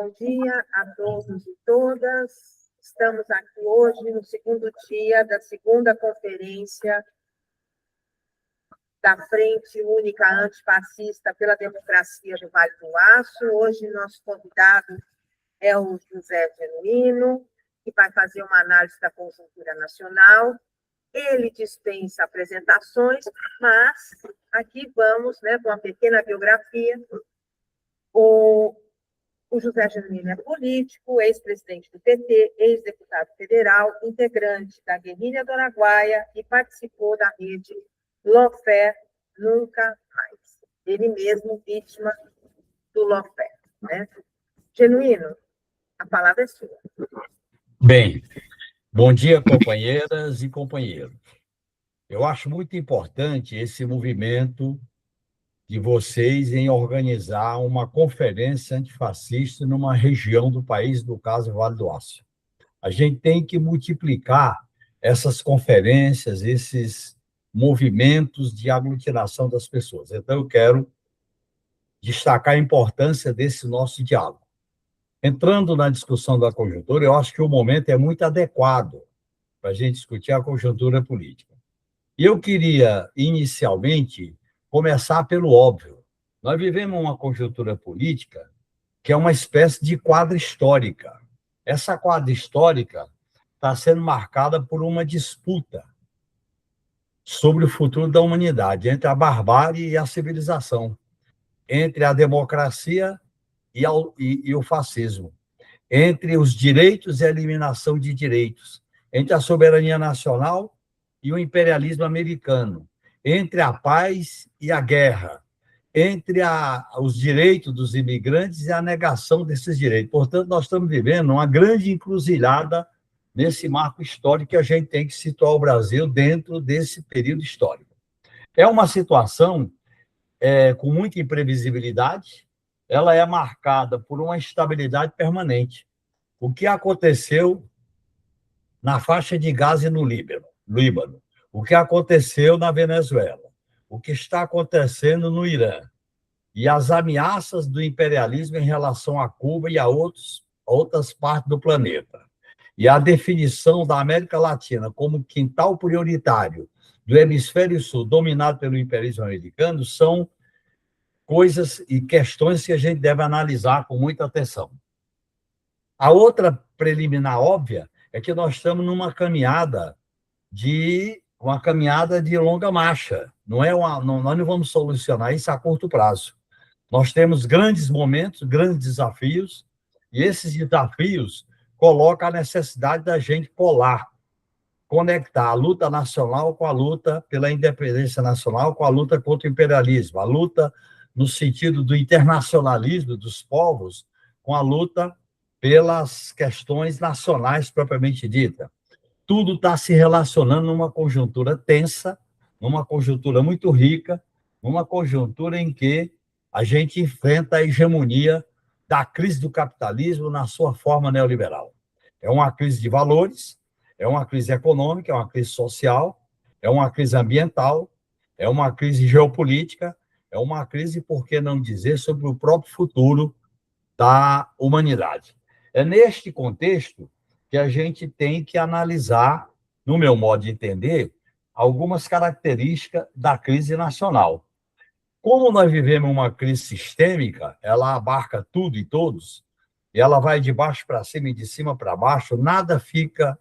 Bom dia a todos e todas. Estamos aqui hoje no segundo dia da segunda conferência da Frente Única Antifascista pela Democracia do Vale do Aço. Hoje, nosso convidado é o José Genuíno, que vai fazer uma análise da conjuntura nacional. Ele dispensa apresentações, mas aqui vamos, com uma pequena biografia. O José Genuíno é político, ex-presidente do PT, ex-deputado federal, integrante da Guerrilha do Araguaia e participou da rede Lawfare Nunca Mais. Ele mesmo vítima do Lawfare. Genuíno, a palavra é sua. Bem, bom dia, companheiras e companheiros. Eu acho muito importante esse movimento de vocês em organizar uma conferência antifascista numa região do país, no caso, Vale do Aço. A gente tem que multiplicar essas conferências, esses movimentos de aglutinação das pessoas. Então, eu quero destacar a importância desse nosso diálogo. Entrando na discussão da conjuntura, eu acho que o momento é muito adequado para a gente discutir a conjuntura política. E eu queria, inicialmente, começar pelo óbvio. Nós vivemos uma conjuntura política que é uma espécie de quadra histórica. Essa quadra histórica está sendo marcada por uma disputa sobre o futuro da humanidade, entre a barbárie e a civilização, entre a democracia e o fascismo, entre os direitos e a eliminação de direitos, entre a soberania nacional e o imperialismo americano, entre a paz e a guerra, entre os direitos dos imigrantes e a negação desses direitos. Portanto, nós estamos vivendo uma grande encruzilhada nesse marco histórico que a gente tem que situar o Brasil dentro desse período histórico. É uma situação com muita imprevisibilidade, ela é marcada por uma instabilidade permanente. O que aconteceu na faixa de Gaza no Líbano, o que aconteceu na Venezuela, o que está acontecendo no Irã, e as ameaças do imperialismo em relação a Cuba e a outras partes do planeta, e a definição da América Latina como quintal prioritário do hemisfério sul, dominado pelo imperialismo americano, são coisas e questões que a gente deve analisar com muita atenção. A outra preliminar óbvia é que nós estamos numa caminhada de longa marcha. Nós não vamos solucionar isso a curto prazo. Nós temos grandes momentos, grandes desafios, e esses desafios colocam a necessidade da gente conectar a luta nacional com a luta pela independência nacional, com a luta contra o imperialismo, a luta no sentido do internacionalismo dos povos, com a luta pelas questões nacionais propriamente dita. Tudo está se relacionando numa conjuntura tensa, numa conjuntura muito rica, numa conjuntura em que a gente enfrenta a hegemonia da crise do capitalismo na sua forma neoliberal. É uma crise de valores, é uma crise econômica, é uma crise social, é uma crise ambiental, é uma crise geopolítica, é uma crise, por que não dizer, sobre o próprio futuro da humanidade. É neste contexto que a gente tem que analisar, no meu modo de entender, algumas características da crise nacional. Como nós vivemos uma crise sistêmica, ela abarca tudo e todos, e ela vai de baixo para cima e de cima para baixo, nada fica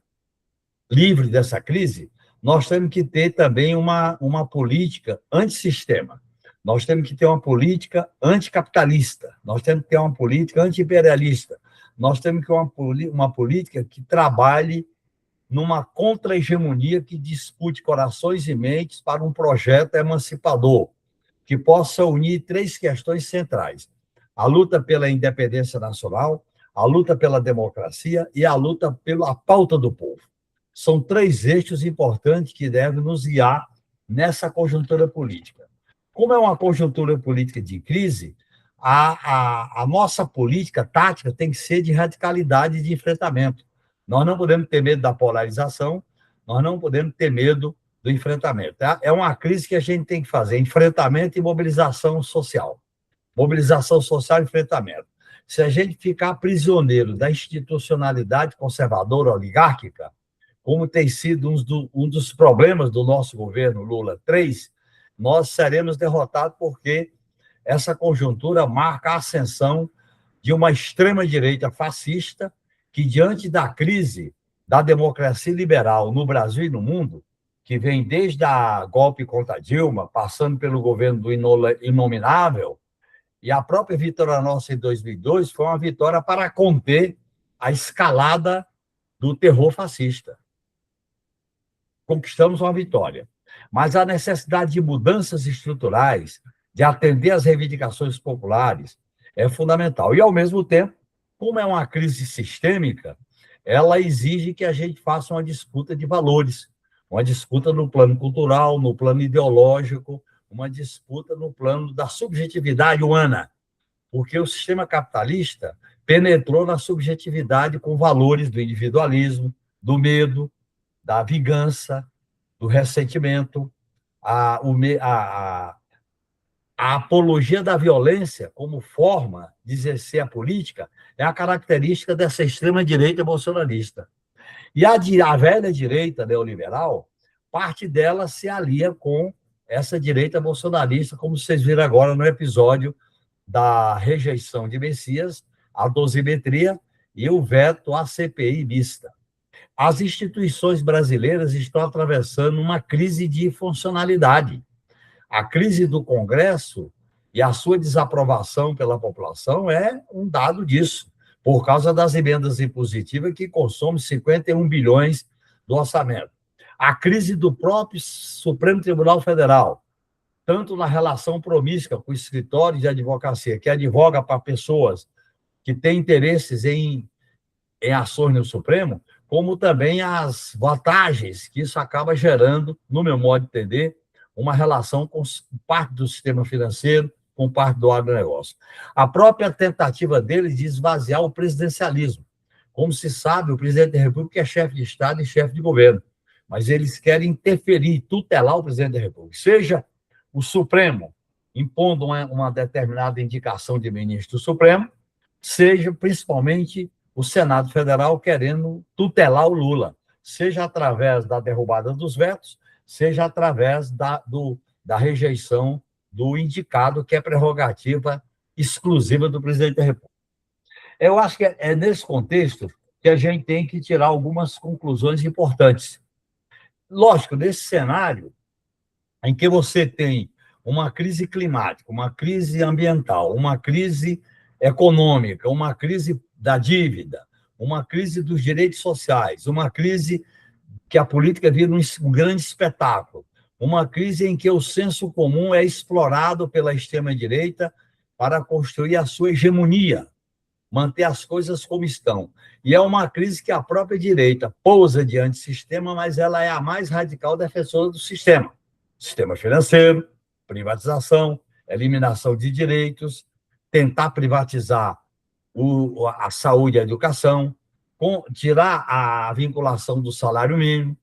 livre dessa crise, nós temos que ter também uma política antissistema. Nós temos que ter uma política anticapitalista, nós temos que ter uma política anti-imperialista, nós temos que ter uma política que trabalhe numa contra-hegemonia que dispute corações e mentes para um projeto emancipador, que possa unir três questões centrais: a luta pela independência nacional, a luta pela democracia e a luta pela pauta do povo. São três eixos importantes que devem nos guiar nessa conjuntura política. Como é uma conjuntura política de crise, a nossa política tática tem que ser de radicalidade e de enfrentamento. Nós não podemos ter medo da polarização, nós não podemos ter medo do enfrentamento. É uma crise que a gente tem que fazer enfrentamento e mobilização social. Mobilização social e enfrentamento. se a gente ficar prisioneiro da institucionalidade conservadora oligárquica, como tem sido um dos problemas do nosso governo Lula 3, nós seremos derrotados porque essa conjuntura marca a ascensão de uma extrema-direita fascista que, diante da crise da democracia liberal no Brasil e no mundo, que vem desde a golpe contra Dilma, passando pelo governo do inominável, e a própria vitória nossa em 2002 foi uma vitória para conter a escalada do terror fascista. Conquistamos uma vitória. Mas a necessidade de mudanças estruturais, de atender às reivindicações populares, é fundamental. E, ao mesmo tempo, como é uma crise sistêmica, ela exige que a gente faça uma disputa de valores, uma disputa no plano cultural, no plano ideológico, uma disputa no plano da subjetividade humana, porque o sistema capitalista penetrou na subjetividade com valores do individualismo, do medo, da vingança, do ressentimento, a apologia da violência como forma de exercer a política é a característica dessa extrema-direita bolsonarista. E a velha direita neoliberal, parte dela se alia com essa direita bolsonarista, como vocês viram agora no episódio da rejeição de Messias, a dosimetria e o veto à CPI mista. As instituições brasileiras estão atravessando uma crise de funcionalidade. A crise do Congresso e a sua desaprovação pela população é um dado disso, por causa das emendas impositivas que consomem 51 bilhões do orçamento. A crise do próprio Supremo Tribunal Federal, tanto na relação promíscua com o escritório de advocacia, que advoga para pessoas que têm interesses em ações no Supremo, como também as vantagens que isso acaba gerando, no meu modo de entender, uma relação com parte do sistema financeiro, com parte do agronegócio. A própria tentativa deles de esvaziar o presidencialismo. Como se sabe, o presidente da República é chefe de Estado e chefe de governo, mas eles querem interferir, tutelar o presidente da República. Seja o Supremo impondo uma determinada indicação de ministro do Supremo, seja principalmente o Senado Federal querendo tutelar o Lula, seja através da derrubada dos vetos, seja através da rejeição do indicado, que é prerrogativa exclusiva do presidente da República. Eu acho que é nesse contexto que a gente tem que tirar algumas conclusões importantes. Lógico, nesse cenário em que você tem uma crise climática, uma crise ambiental, uma crise econômica, uma crise da dívida, uma crise dos direitos sociais, uma crise que a política vira um grande espetáculo, uma crise em que o senso comum é explorado pela extrema-direita para construir a sua hegemonia, manter as coisas como estão. E é uma crise que a própria direita pousa diante do sistema, mas ela é a mais radical defensora do sistema. Sistema financeiro, privatização, eliminação de direitos, tentar privatizar a saúde e a educação, tirar a vinculação do salário mínimo,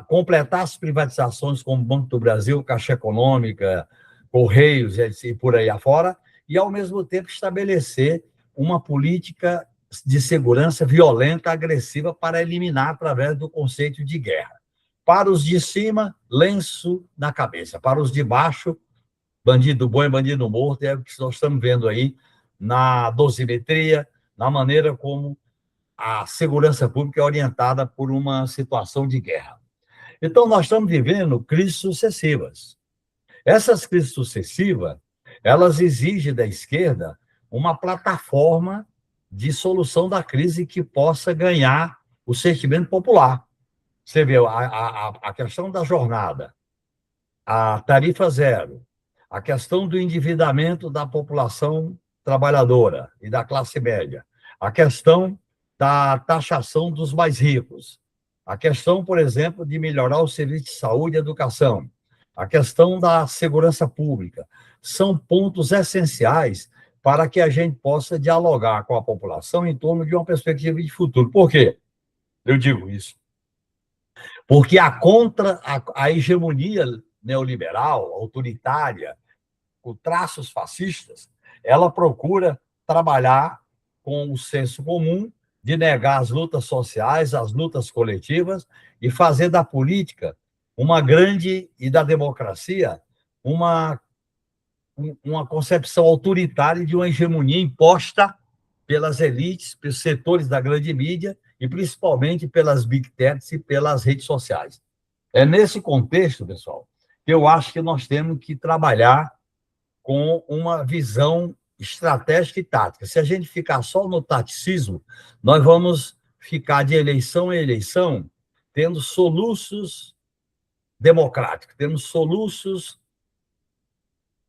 completar as privatizações como Banco do Brasil, Caixa Econômica, Correios e por aí afora, e, ao mesmo tempo, estabelecer uma política de segurança violenta, agressiva, para eliminar através do conceito de guerra. Para os de cima, lenço na cabeça. Para os de baixo, bandido bom e bandido morto, é o que nós estamos vendo aí na dosimetria, na maneira como a segurança pública é orientada por uma situação de guerra. Então, nós estamos vivendo crises sucessivas. Essas crises sucessivas, elas exigem da esquerda uma plataforma de solução da crise que possa ganhar o sentimento popular. Você vê a questão da jornada, a tarifa zero, a questão do endividamento da população trabalhadora e da classe média, a questão da taxação dos mais ricos, a questão, por exemplo, de melhorar o serviço de saúde e educação, a questão da segurança pública, são pontos essenciais para que a gente possa dialogar com a população em torno de uma perspectiva de futuro. Por quê? Eu digo isso. Porque a hegemonia neoliberal, autoritária, com traços fascistas, ela procura trabalhar com o senso comum de negar as lutas sociais, as lutas coletivas e fazer da política uma grande, e da democracia, uma concepção autoritária de uma hegemonia imposta pelas elites, pelos setores da grande mídia e principalmente pelas big techs e pelas redes sociais. É nesse contexto, pessoal, que eu acho que nós temos que trabalhar com uma visão estratégica e tática. Se a gente ficar só no taticismo, nós vamos ficar de eleição em eleição tendo soluços democráticos, tendo soluços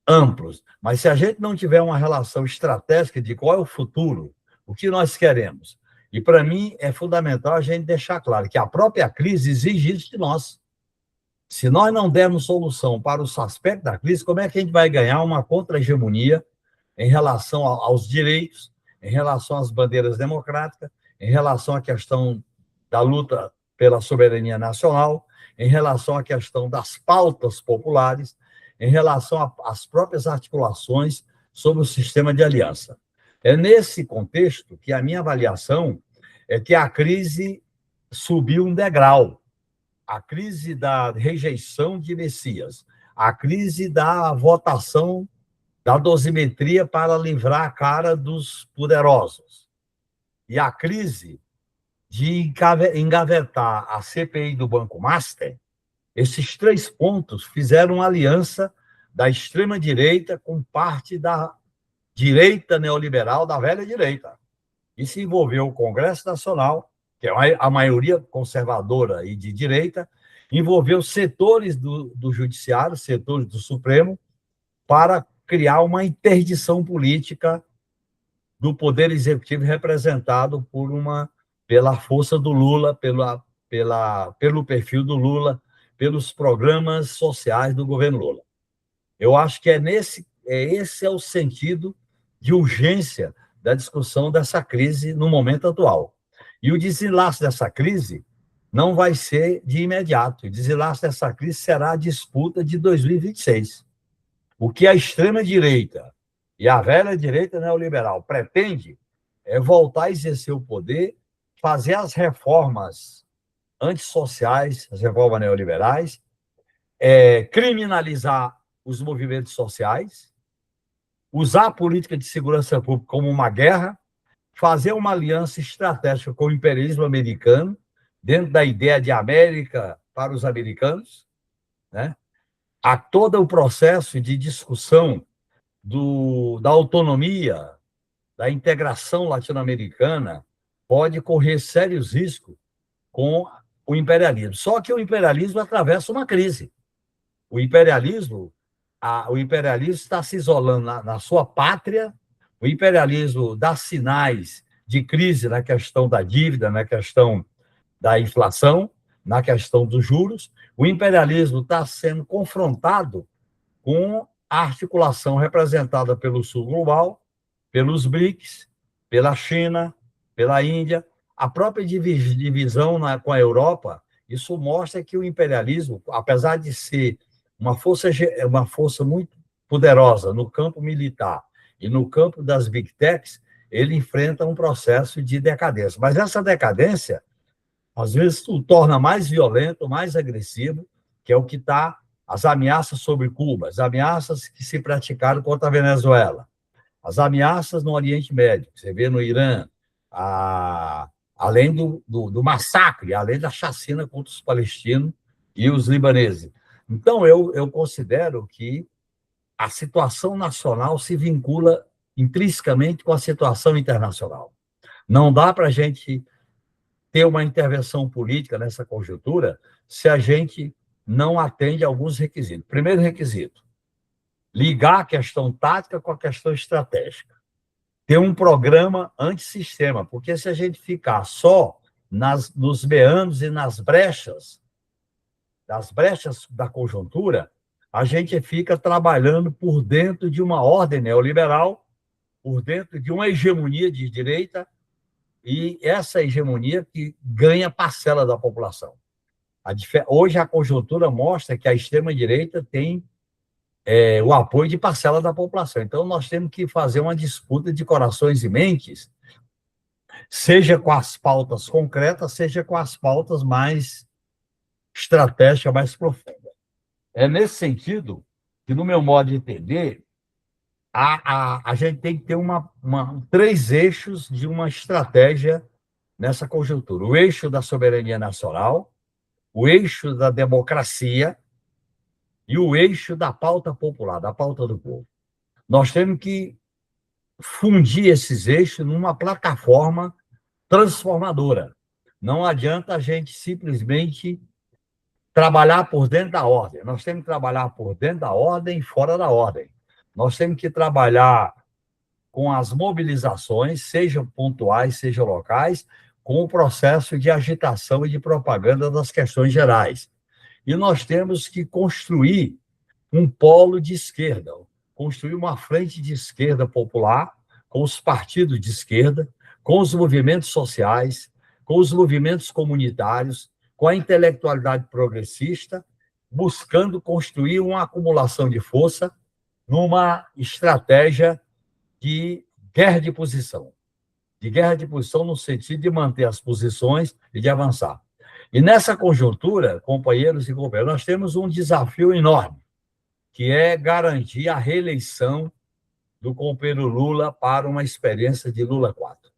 amplos. Mas se a gente não tiver uma relação estratégica de qual é o futuro, o que nós queremos, e para mim é fundamental a gente deixar claro que a própria crise exige isso de nós. Se nós não dermos solução para os aspectos da crise, como é que a gente vai ganhar uma contra-hegemonia em relação aos direitos, em relação às bandeiras democráticas, em relação à questão da luta pela soberania nacional, em relação à questão das pautas populares, em relação às próprias articulações sobre o sistema de aliança. É nesse contexto que a minha avaliação é que a crise subiu um degrau. A crise da rejeição de Messias, a crise da votação da dosimetria para livrar a cara dos poderosos, e a crise de engavetar a CPI do Banco Master. Esses 3 pontos fizeram uma aliança da extrema-direita com parte da direita neoliberal, da velha direita. Isso envolveu o Congresso Nacional, que é a maioria conservadora e de direita, envolveu setores do Judiciário, setores do Supremo, para criar uma interdição política do Poder Executivo representado pela força do Lula, pelo perfil do Lula, pelos programas sociais do governo Lula. Eu acho que esse é o sentido de urgência da discussão dessa crise no momento atual. E o desenlace dessa crise não vai ser de imediato. O desenlace dessa crise será a disputa de 2026. O que a extrema-direita e a velha direita neoliberal pretende é voltar a exercer o poder, fazer as reformas antissociais, as reformas neoliberais, criminalizar os movimentos sociais, usar a política de segurança pública como uma guerra, fazer uma aliança estratégica com o imperialismo americano, dentro da ideia de América para os americanos, né? Há todo o processo de discussão da autonomia, da integração latino-americana, pode correr sérios riscos com o imperialismo. Só que o imperialismo atravessa uma crise. O imperialismo está se isolando na sua pátria. O imperialismo dá sinais de crise na questão da dívida, na questão da inflação, na questão dos juros. O imperialismo está sendo confrontado com a articulação representada pelo Sul Global, pelos BRICS, pela China, pela Índia, a própria divisão com a Europa. Isso mostra que o imperialismo, apesar de ser uma força muito poderosa no campo militar e no campo das big techs, ele enfrenta um processo de decadência. Mas essa decadência, às vezes, o torna mais violento, mais agressivo, que é o que está as ameaças sobre Cuba, as ameaças que se praticaram contra a Venezuela, as ameaças no Oriente Médio, que você vê no Irã, além do massacre, além da chacina contra os palestinos e os libaneses. Então, eu considero que a situação nacional se vincula intrinsecamente com a situação internacional. Não dá para a gente ter uma intervenção política nessa conjuntura se a gente não atende a alguns requisitos. Primeiro requisito, ligar a questão tática com a questão estratégica. Ter um programa antissistema, porque se a gente ficar só nos meandros e nas brechas da conjuntura, a gente fica trabalhando por dentro de uma ordem neoliberal, por dentro de uma hegemonia de direita, e essa hegemonia que ganha parcela da população. Hoje a conjuntura mostra que a extrema-direita tem o apoio de parcela da população. Então, nós temos que fazer uma disputa de corações e mentes seja com as pautas concretas, seja com as pautas mais estratégicas, mais profundas. É nesse sentido que, no meu modo de entender, a gente tem que ter três eixos de uma estratégia nessa conjuntura. O eixo da soberania nacional, o eixo da democracia e o eixo da pauta popular, da pauta do povo. Nós temos que fundir esses eixos numa plataforma transformadora. Não adianta a gente simplesmente trabalhar por dentro da ordem. Nós temos que trabalhar por dentro da ordem e fora da ordem. Nós temos que trabalhar com as mobilizações, sejam pontuais, sejam locais, com o processo de agitação e de propaganda das questões gerais. E nós temos que construir um polo de esquerda, construir uma frente de esquerda popular, com os partidos de esquerda, com os movimentos sociais, com os movimentos comunitários, com a intelectualidade progressista, buscando construir uma acumulação de força numa estratégia de guerra de posição no sentido de manter as posições e de avançar. E nessa conjuntura, companheiros e companheiras, nós temos um desafio enorme, que é garantir a reeleição do companheiro Lula para uma experiência de Lula 4.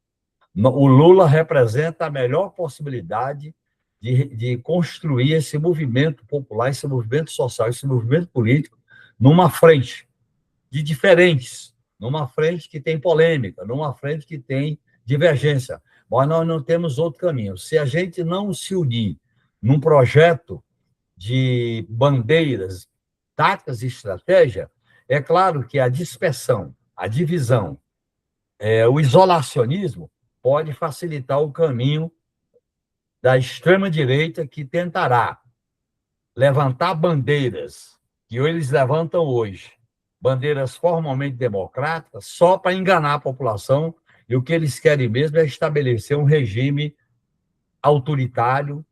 O Lula representa a melhor possibilidade de construir esse movimento popular, esse movimento social, esse movimento político, numa frente de diferentes, numa frente que tem polêmica, numa frente que tem divergência. Mas nós não temos outro caminho. Se a gente não se unir num projeto de bandeiras, táticas e estratégia, é claro que a dispersão, a divisão, o isolacionismo pode facilitar o caminho da extrema-direita, que tentará levantar bandeiras que eles levantam hoje, bandeiras formalmente democráticas, só para enganar a população, e o que eles querem mesmo é estabelecer um regime autoritário,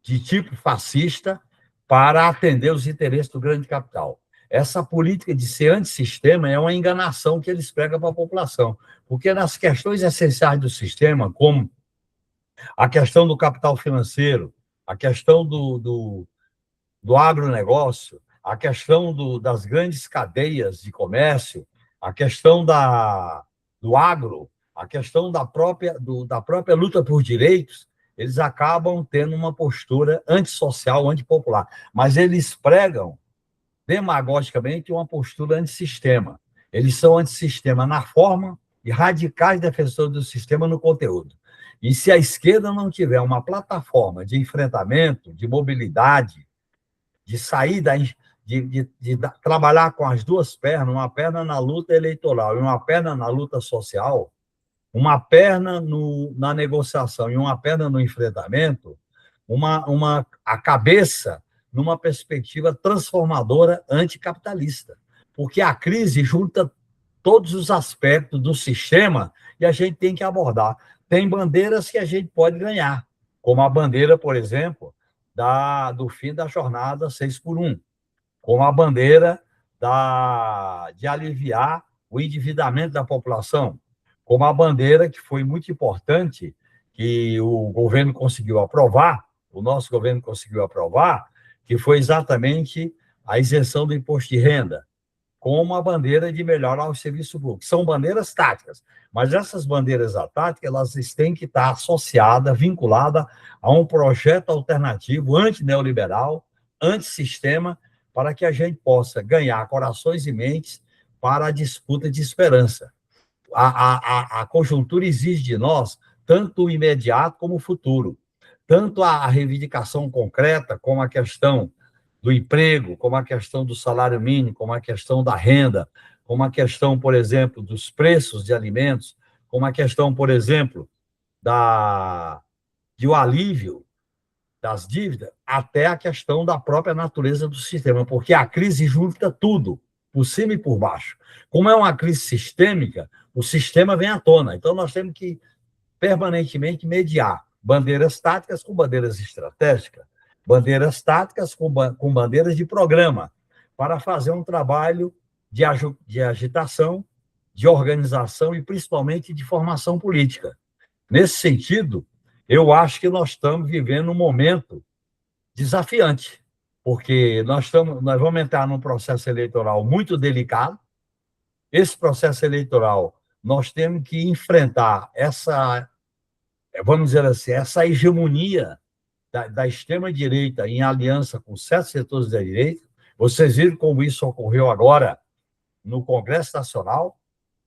de tipo fascista, para atender os interesses do grande capital. Essa política de ser antissistema é uma enganação que eles pregam para a população, porque nas questões essenciais do sistema, como a questão do capital financeiro, a questão do agronegócio, a questão das grandes cadeias de comércio, a questão do agro, a questão da própria luta por direitos, eles acabam tendo uma postura antissocial, antipopular. Mas eles pregam, demagogicamente, uma postura antissistema. Eles são antissistema na forma e radicais defensores do sistema no conteúdo. E se a esquerda não tiver uma plataforma de enfrentamento, de mobilidade, de sair de trabalhar com as duas pernas, uma perna na luta eleitoral e uma perna na luta social, uma perna na negociação e uma perna no enfrentamento, a cabeça numa perspectiva transformadora anticapitalista. Porque a crise junta todos os aspectos do sistema e a gente tem que abordar. Tem bandeiras que a gente pode ganhar, como a bandeira, por exemplo, do fim da jornada 6x1, como a bandeira de aliviar o endividamento da população, como a bandeira que foi muito importante, que o governo conseguiu aprovar, o nosso governo conseguiu aprovar, que foi exatamente a isenção do imposto de renda, como a bandeira de melhorar o serviço público. São bandeiras táticas, mas essas bandeiras táticas elas têm que estar associadas, vinculadas a um projeto alternativo, antineoliberal, antissistema, para que a gente possa ganhar corações e mentes para a disputa de esperança. A conjuntura exige de nós tanto o imediato como o futuro, tanto a reivindicação concreta, como a questão do emprego, como a questão do salário mínimo, como a questão da renda, como a questão, por exemplo, dos preços de alimentos, como a questão, por exemplo, do alívio das dívidas, até a questão da própria natureza do sistema, porque a crise junta tudo, por cima e por baixo. Como é uma crise sistêmica, o sistema vem à tona. Então, nós temos que permanentemente mediar bandeiras táticas com bandeiras estratégicas, bandeiras táticas com bandeiras de programa, para fazer um trabalho de agitação, de organização e, principalmente, de formação política. Nesse sentido, eu acho que nós estamos vivendo um momento desafiante, porque nós vamos entrar num processo eleitoral muito delicado. Esse processo eleitoral, nós temos que enfrentar essa, vamos dizer assim, essa hegemonia da extrema-direita em aliança com certos setores da direita. Vocês viram como isso ocorreu agora no Congresso Nacional.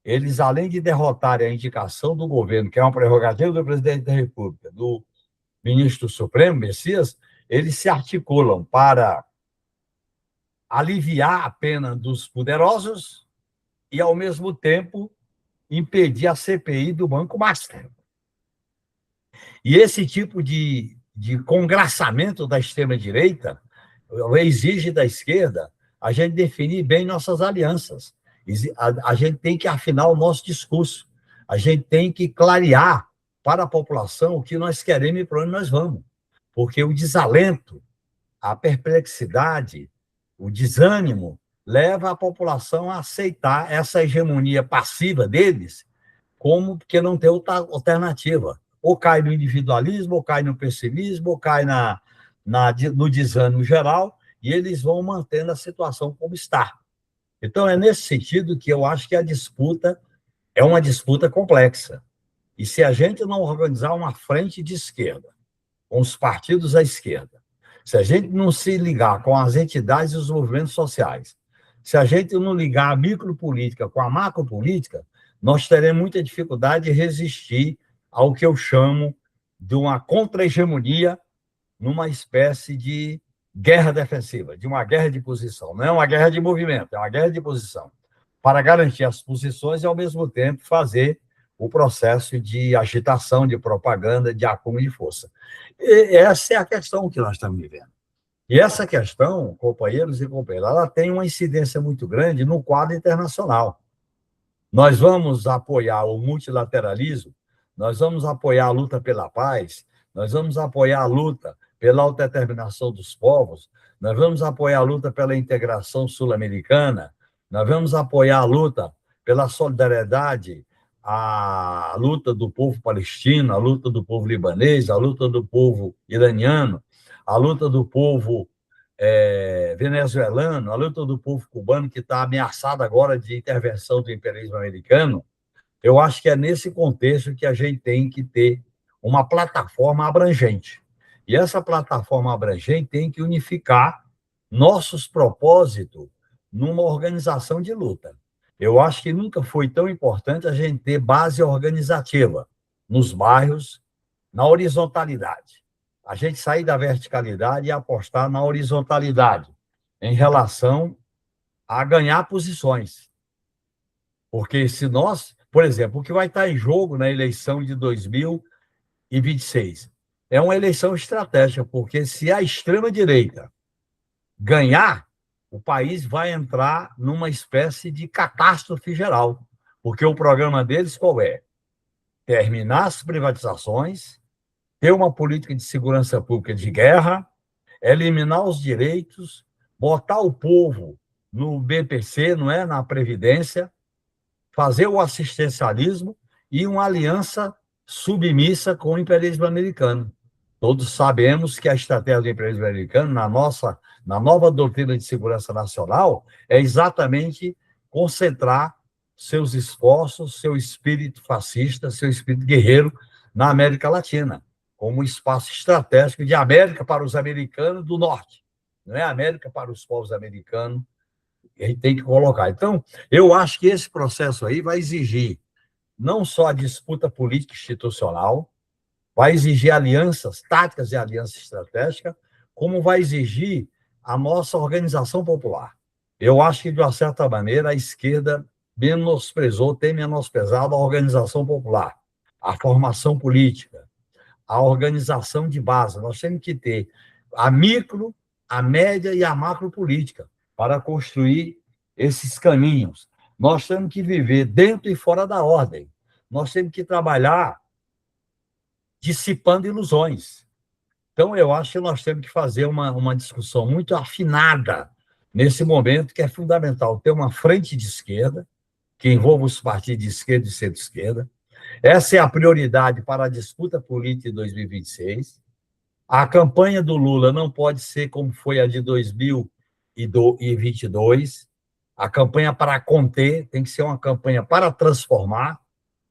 Eles, além de derrotarem a indicação do governo, que é uma prerrogativa do presidente da República, do ministro Supremo, Messias, eles se articulam para aliviar a pena dos poderosos e, ao mesmo tempo, impedir a CPI do Banco Master. E esse tipo de congraçamento da extrema-direita exige da esquerda a gente definir bem nossas alianças. A gente tem que afinar o nosso discurso. A gente tem que clarear para a população o que nós queremos e para onde nós vamos. Porque o desalento, a perplexidade, o desânimo leva a população a aceitar essa hegemonia passiva deles como porque não tem outra alternativa. Ou cai no individualismo, ou cai no pessimismo, ou cai no desânimo geral, e eles vão mantendo a situação como está. Então, é nesse sentido que eu acho que a disputa é uma disputa complexa. E se a gente não organizar uma frente de esquerda, com os partidos à esquerda, se a gente não se ligar com as entidades e os movimentos sociais, se a gente não ligar a micropolítica com a macropolítica, nós teremos muita dificuldade de resistir ao que eu chamo de uma contra-hegemonia numa espécie de guerra defensiva, de uma guerra de posição. Não é uma guerra de movimento, é uma guerra de posição, para garantir as posições e, ao mesmo tempo, fazer o processo de agitação, de propaganda, de acúmulo de força. E essa é a questão que nós estamos vivendo. E essa questão, companheiros e companheiras, ela tem uma incidência muito grande no quadro internacional. Nós vamos apoiar o multilateralismo, nós vamos apoiar a luta pela paz, nós vamos apoiar a luta pela autodeterminação dos povos, nós vamos apoiar a luta pela integração sul-americana, nós vamos apoiar a luta pela solidariedade, a luta do povo palestino, a luta do povo libanês, a luta do povo iraniano, a luta do povo venezuelano, a luta do povo cubano, que está ameaçado agora de intervenção do imperialismo americano. Eu acho que é nesse contexto que a gente tem que ter uma plataforma abrangente. E essa plataforma abrangente tem que unificar nossos propósitos numa organização de luta. Eu acho que nunca foi tão importante a gente ter base organizativa nos bairros, na horizontalidade. A gente sair da verticalidade e apostar na horizontalidade em relação a ganhar posições. Porque se nós, por exemplo, o que vai estar em jogo na eleição de 2026 é uma eleição estratégica, porque se a extrema-direita ganhar, o país vai entrar numa espécie de catástrofe geral, porque o programa deles qual é? Terminar as privatizações, ter uma política de segurança pública de guerra, eliminar os direitos, botar o povo no BPC, não é? Na Previdência, fazer o assistencialismo e uma aliança submissa com o imperialismo americano. Todos sabemos que a estratégia do imperialismo americano, na nova doutrina de segurança nacional, é exatamente concentrar seus esforços, seu espírito fascista, seu espírito guerreiro na América Latina, como um espaço estratégico de América para os americanos do norte, não é América para os povos americanos, que a gente tem que colocar. Então, eu acho que esse processo aí vai exigir não só a disputa política institucional, vai exigir alianças táticas e alianças estratégicas, como vai exigir a nossa organização popular. Eu acho que, de uma certa maneira, a esquerda tem menosprezado a organização popular, a formação política, a organização de base. Nós temos que ter a micro, a média e a macro política para construir esses caminhos. Nós temos que viver dentro e fora da ordem. Nós temos que trabalhar dissipando ilusões. Então, eu acho que nós temos que fazer uma discussão muito afinada nesse momento, que é fundamental ter uma frente de esquerda, que envolva os partidos de esquerda e centro-esquerda, Essa é a prioridade para a disputa política de 2026. A campanha do Lula não pode ser como foi a de 2022. A campanha para conter tem que ser uma campanha para transformar.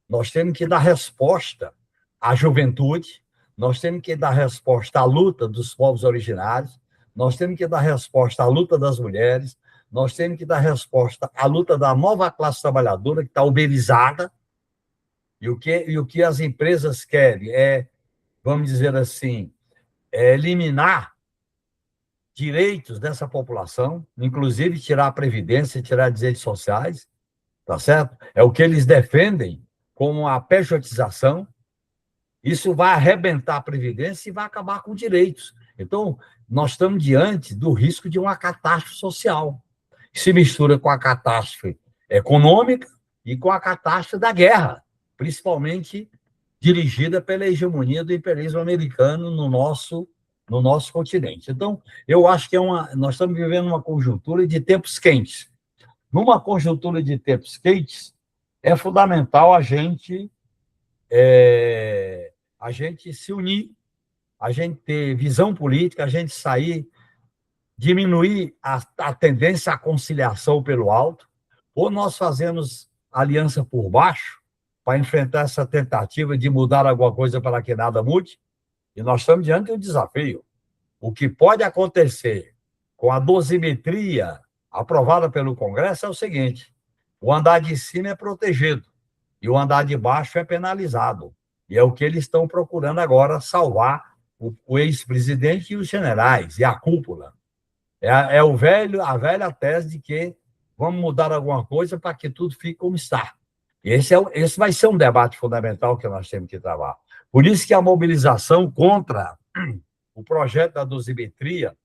Nós temos que dar resposta à juventude, nós temos que dar resposta à luta dos povos originários, nós temos que dar resposta à luta das mulheres, nós temos que dar resposta à luta da nova classe trabalhadora que está uberizada. E o que as empresas querem é, vamos dizer assim, eliminar direitos dessa população, inclusive tirar a previdência, tirar direitos sociais, tá certo? É o que eles defendem como a pejotização. Isso vai arrebentar a previdência e vai acabar com direitos. Então, nós estamos diante do risco de uma catástrofe social, que se mistura com a catástrofe econômica e com a catástrofe da guerra, principalmente dirigida pela hegemonia do imperialismo americano no nosso continente. Então, eu acho que nós estamos vivendo uma conjuntura de tempos quentes. Numa conjuntura de tempos quentes, é fundamental a gente se unir, a gente ter visão política, a gente sair, diminuir a tendência à conciliação pelo alto, ou nós fazemos aliança por baixo para enfrentar essa tentativa de mudar alguma coisa para que nada mude, e nós estamos diante de um desafio. O que pode acontecer com a dosimetria aprovada pelo Congresso é o seguinte: o andar de cima é protegido e o andar de baixo é penalizado. E é o que eles estão procurando agora, salvar o ex-presidente e os generais, e a cúpula. É a velha tese de que vamos mudar alguma coisa para que tudo fique como está. Esse vai ser um debate fundamental que nós temos que travar. Por isso que a mobilização contra o projeto da dosimetria,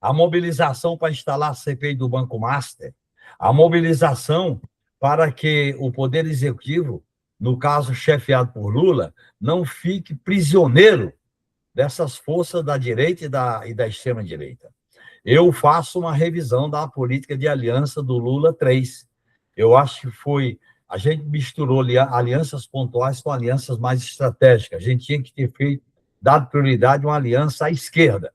a mobilização para instalar a CPI do Banco Master, a mobilização para que o Poder Executivo, no caso chefiado por Lula, não fique prisioneiro dessas forças da direita e da extrema-direita. Eu faço uma revisão da política de aliança do Lula 3. Eu acho que a gente misturou alianças pontuais com alianças mais estratégicas. A gente tinha que ter dado prioridade a uma aliança à esquerda,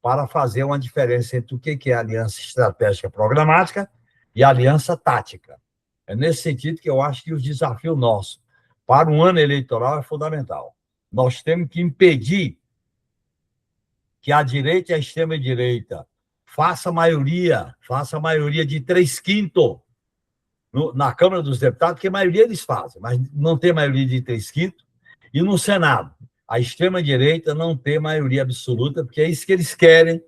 para fazer uma diferença entre o que é aliança estratégica programática e aliança tática. É nesse sentido que eu acho que os desafios nossos para um ano eleitoral é fundamental. Nós temos que impedir que a direita e a extrema-direita faça maioria de 3/5 na Câmara dos Deputados, porque a maioria eles fazem, mas não tem maioria de 3/5, e no Senado a extrema-direita não tem maioria absoluta, porque é isso que eles querem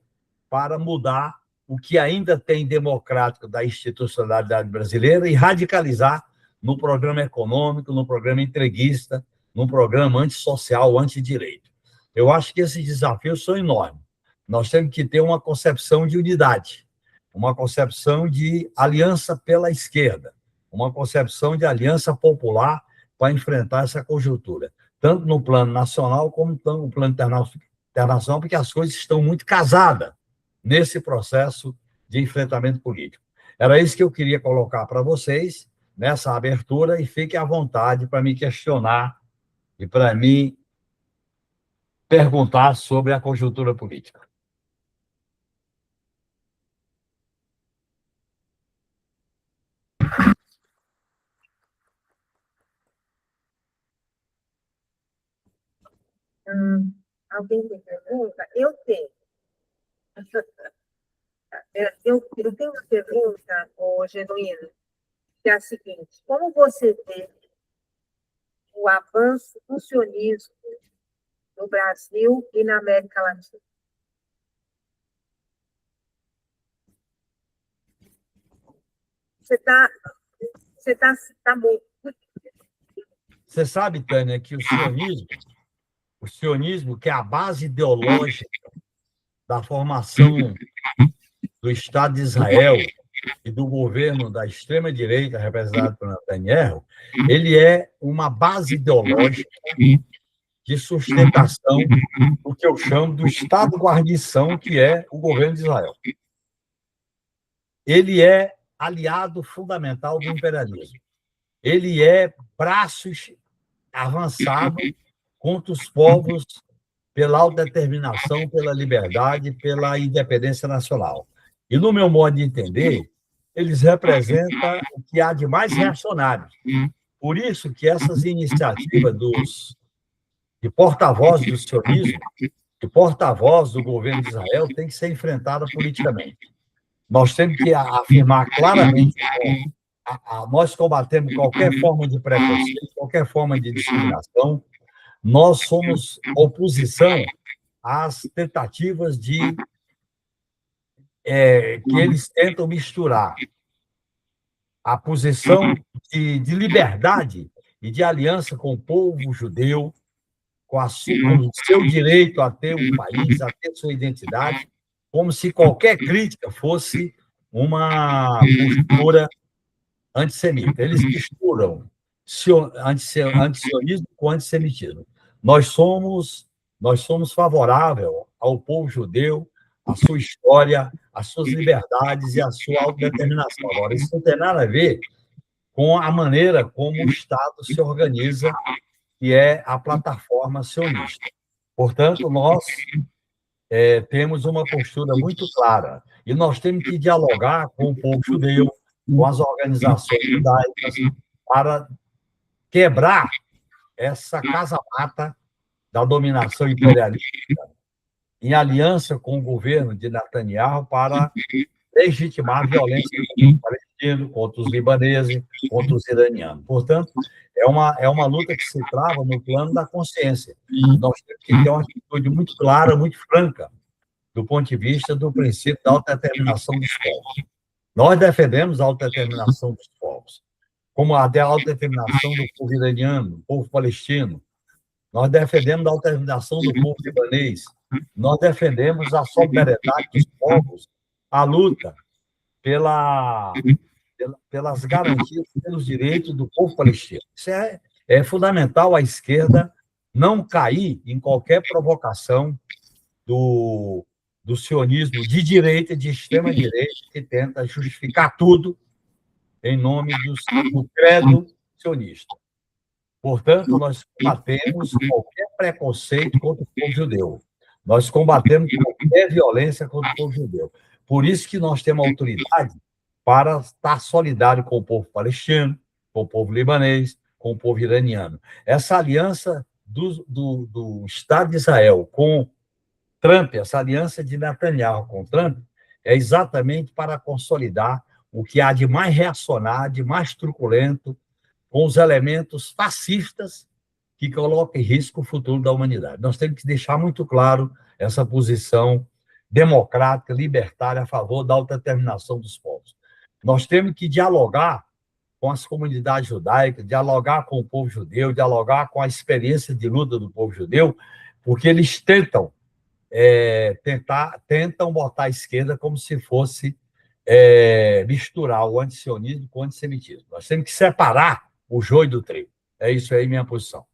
para mudar o que ainda tem democrático da institucionalidade brasileira e radicalizar no programa econômico, no programa entreguista, no programa antissocial, antidireito. Eu acho que esses desafios são enormes. Nós temos que ter uma concepção de unidade, uma concepção de aliança pela esquerda, uma concepção de aliança popular para enfrentar essa conjuntura, tanto no plano nacional como no plano internacional, porque as coisas estão muito casadas nesse processo de enfrentamento político. Era isso que eu queria colocar para vocês nessa abertura, e fiquem à vontade para me questionar e para me perguntar sobre a conjuntura política. Alguém tem pergunta? Eu tenho. Eu tenho uma pergunta, Genuíno, que é a seguinte: como você vê o avanço do sionismo no Brasil e na América Latina? Você está muito. Você sabe, Tânia, que o sionismo, que é a base ideológica da formação do Estado de Israel e do governo da extrema-direita, representado por Netanyahu, ele é uma base ideológica de sustentação do que eu chamo do Estado-guarnição, que é o governo de Israel. Ele é aliado fundamental do imperialismo. Ele é braço avançado contra os povos pela autodeterminação, pela liberdade, pela independência nacional. E, no meu modo de entender, eles representam o que há de mais reacionário. Por isso que essas iniciativas de porta-voz do sionismo, de porta-voz do governo de Israel, têm que ser enfrentada politicamente. Nós temos que afirmar claramente que nós combatemos qualquer forma de preconceito, qualquer forma de discriminação. Nós somos oposição às tentativas que eles tentam misturar a posição de liberdade e de aliança com o povo judeu, com o seu direito a ter um país, a ter sua identidade, como se qualquer crítica fosse uma postura antissemita. Eles misturam antisionismo com antissemitismo. Nós somos favoráveis ao povo judeu, à sua história, às suas liberdades e à sua autodeterminação. Agora, isso não tem nada a ver com a maneira como o Estado se organiza, que é a plataforma sionista. Portanto, nós temos uma postura muito clara e nós temos que dialogar com o povo judeu, com as organizações judaicas, para quebrar essa casa-mata da dominação imperialista em aliança com o governo de Netanyahu para legitimar a violência contra os palestinos, contra os libaneses, contra os iranianos. Portanto, é uma luta que se trava no plano da consciência. Nós temos que ter uma atitude muito clara, muito franca, do ponto de vista do princípio da autodeterminação dos povos. Nós defendemos a autodeterminação dos povos, como a autodeterminação do povo iraniano, do povo palestino. Nós defendemos a autodeterminação do povo libanês. Nós defendemos a solidariedade dos povos, a luta pelas garantias, pelos direitos do povo palestino. Isso é fundamental a esquerda não cair em qualquer provocação do sionismo de direita, de extrema-direita, que tenta justificar tudo em nome do credo sionista. Portanto, nós combatemos qualquer preconceito contra o povo judeu. Nós combatemos qualquer violência contra o povo judeu. Por isso que nós temos autoridade para estar solidário com o povo palestino, com o povo libanês, com o povo iraniano. Essa aliança do Estado de Israel com Trump, essa aliança de Netanyahu com Trump, é exatamente para consolidar o que há de mais reacionário, de mais truculento, com os elementos fascistas que colocam em risco o futuro da humanidade. Nós temos que deixar muito claro essa posição democrática, libertária, a favor da autodeterminação dos povos. Nós temos que dialogar com as comunidades judaicas, dialogar com o povo judeu, dialogar com a experiência de luta do povo judeu, porque eles tentam botar a esquerda como se fosse misturar o antisionismo com o antissemitismo. Nós temos que separar o joio do trigo. É isso aí, minha posição.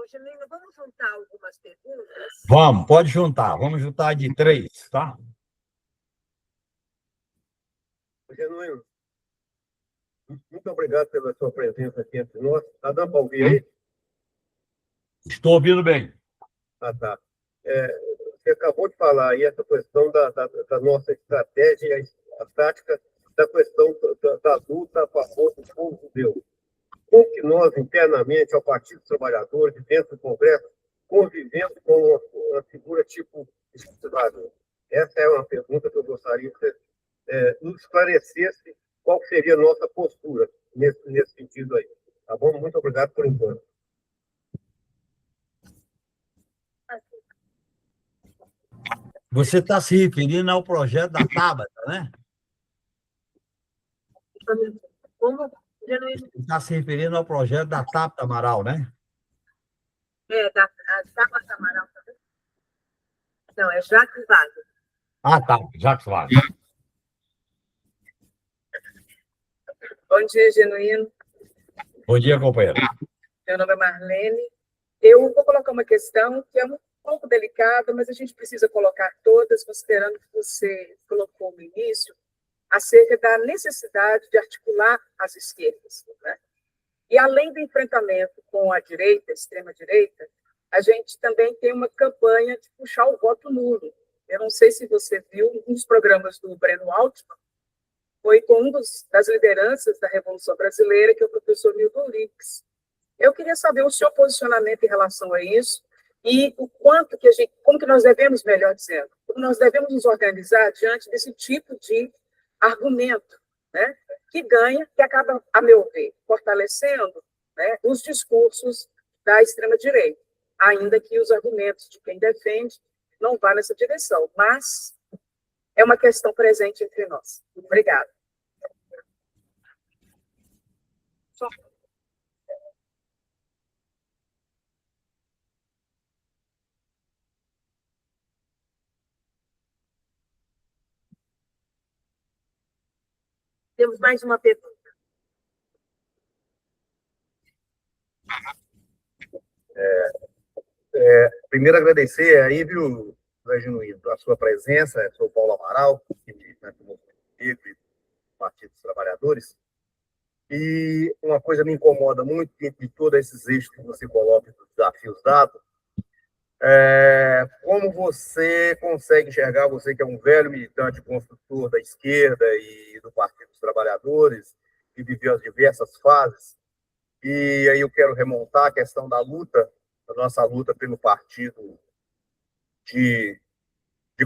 Genuíno, vamos juntar algumas perguntas? Vamos, pode juntar. Vamos juntar de 3, tá? Genuíno, muito obrigado pela sua presença aqui entre nós. Está dando para ouvir aí? Estou ouvindo bem. Ah, tá. Você acabou de falar aí essa questão da nossa estratégia, a tática da questão da luta a favor do povo judeu. Como que nós, internamente, ao Partido dos Trabalhadores, dentro do Congresso, convivemos com uma figura tipo Estado? Essa é uma pergunta que eu gostaria que você nos esclarecesse qual seria a nossa postura nesse sentido aí. Tá bom? Muito obrigado por enquanto. Você está se referindo ao projeto da Tabata, né? Como, Genuíno? Você está se referindo ao projeto da Tabata Amaral, né? Da Tabata Amaral também? Não, é Jacques Wagner. Ah, tá. Jacques Wagner. Bom dia, Genuíno. Bom dia, companheiro. Meu nome é Marlene. Eu vou colocar uma questão que é um pouco delicada, mas a gente precisa colocar todas, considerando que você colocou no início, acerca da necessidade de articular as esquerdas, né? E além do enfrentamento com a direita, a extrema-direita, a gente também tem uma campanha de puxar o voto nulo. Eu não sei se você viu um dos programas do Breno Altman, foi com das lideranças da Revolução Brasileira, que é o professor Milton Rix. Eu queria saber o seu posicionamento em relação a isso e o quanto que como que nós devemos, melhor dizendo, como nós devemos nos organizar diante desse tipo de argumento, né, que acaba, a meu ver, fortalecendo, né, os discursos da extrema-direita, ainda que os argumentos de quem defende não vá nessa direção, mas é uma questão presente entre nós. Obrigada. Temos mais uma pergunta. Primeiro, agradecer aí, viu, Zé Genuíno, a sua presença. Sou Paulo Amaral, que do Partido dos Trabalhadores. E uma coisa me incomoda muito, dentro de todos esses eixos que você coloca, dos desafios dados, como você consegue enxergar, você que é um velho militante construtor da esquerda e do Partido dos Trabalhadores, que viveu as diversas fases, e aí eu quero remontar a questão da nossa luta pelo partido de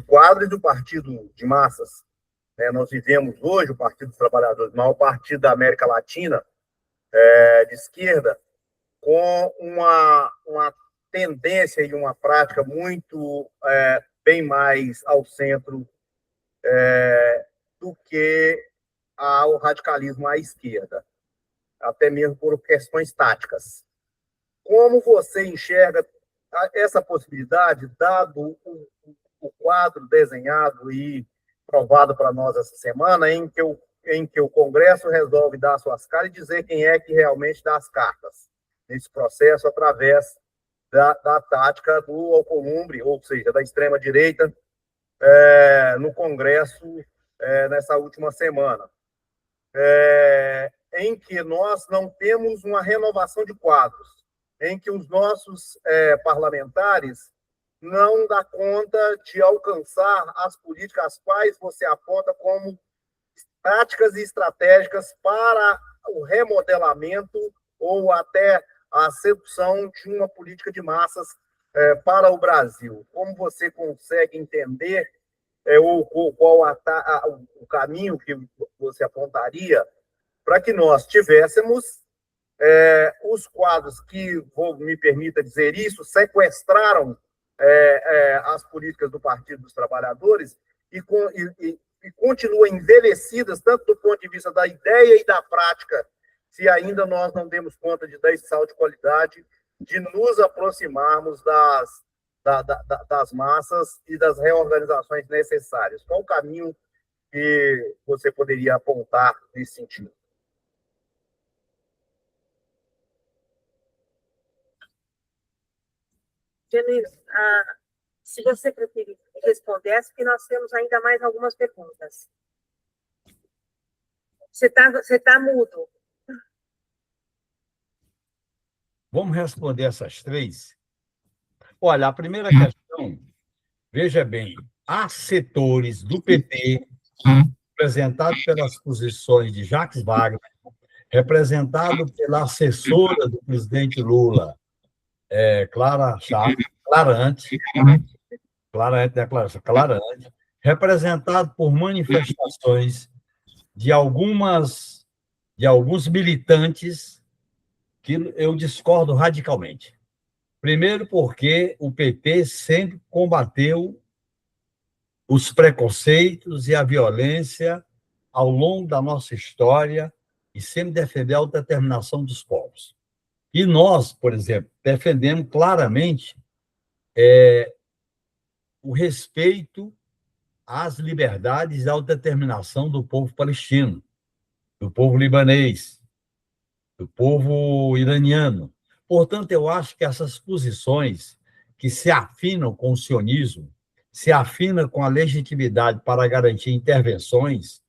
quadro e do partido de massas. Nós vivemos hoje o Partido dos Trabalhadores, o maior partido da América Latina, de esquerda, com uma tendência e uma prática muito bem mais ao centro do que ao radicalismo à esquerda, até mesmo por questões táticas. Como você enxerga essa possibilidade, dado o quadro desenhado e provado para nós essa semana, em que o Congresso resolve dar suas caras e dizer quem é que realmente dá as cartas nesse processo, através da tática do Alcolumbre, ou seja, da extrema-direita, no Congresso, nessa última semana, em que nós não temos uma renovação de quadros, em que os nossos parlamentares não dá conta de alcançar as políticas as quais você aponta como táticas e estratégicas para o remodelamento ou até a sedução de uma política de massas para o Brasil. Como você consegue entender qual o caminho que você apontaria para que nós tivéssemos os quadros que, me permita dizer isso, sequestraram as políticas do Partido dos Trabalhadores e continuam envelhecidas, tanto do ponto de vista da ideia e da prática, se ainda nós não demos conta de dar esse salto de qualidade, de nos aproximarmos das massas e das reorganizações necessárias. Qual o caminho que você poderia apontar nesse sentido? Genuíno, se você preferir responder, porque nós temos ainda mais algumas perguntas. Você tá mudo. Vamos responder essas três? Olha, a primeira questão, veja bem, há setores do PT, representados pelas posições de Jacques Wagner, representado pela assessora do presidente Lula, Clara Clarante, representado por manifestações de alguns militantes que eu discordo radicalmente. Primeiro, porque o PT sempre combateu os preconceitos e a violência ao longo da nossa história e sempre defendeu a autodeterminação dos povos. E nós, por exemplo, defendemos claramente o respeito às liberdades e à autodeterminação do povo palestino, do povo libanês, do povo iraniano. Portanto, eu acho que essas posições que se afinam com o sionismo, se afinam com a legitimidade para garantir intervenções,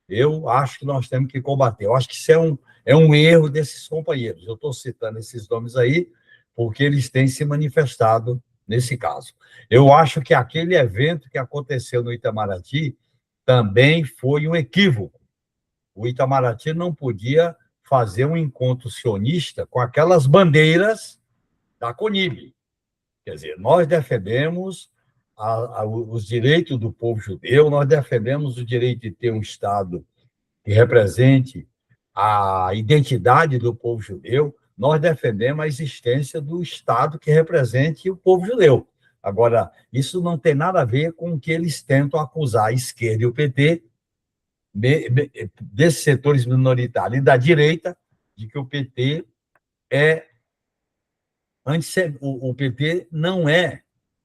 eu acho que nós temos que combater. Eu acho que isso é um erro desses companheiros. Eu estou citando esses nomes aí porque eles têm se manifestado nesse caso. Eu acho que aquele evento que aconteceu no Itamaraty também foi um equívoco. O Itamaraty não podia fazer um encontro sionista com aquelas bandeiras da CONIB. Quer dizer, nós defendemos os direitos do povo judeu, nós defendemos o direito de ter um Estado que represente a identidade do povo judeu, nós defendemos a existência do Estado que represente o povo judeu. Agora, isso não tem nada a ver com o que eles tentam acusar a esquerda e o PT, desses setores minoritários, e da direita, de que o PT é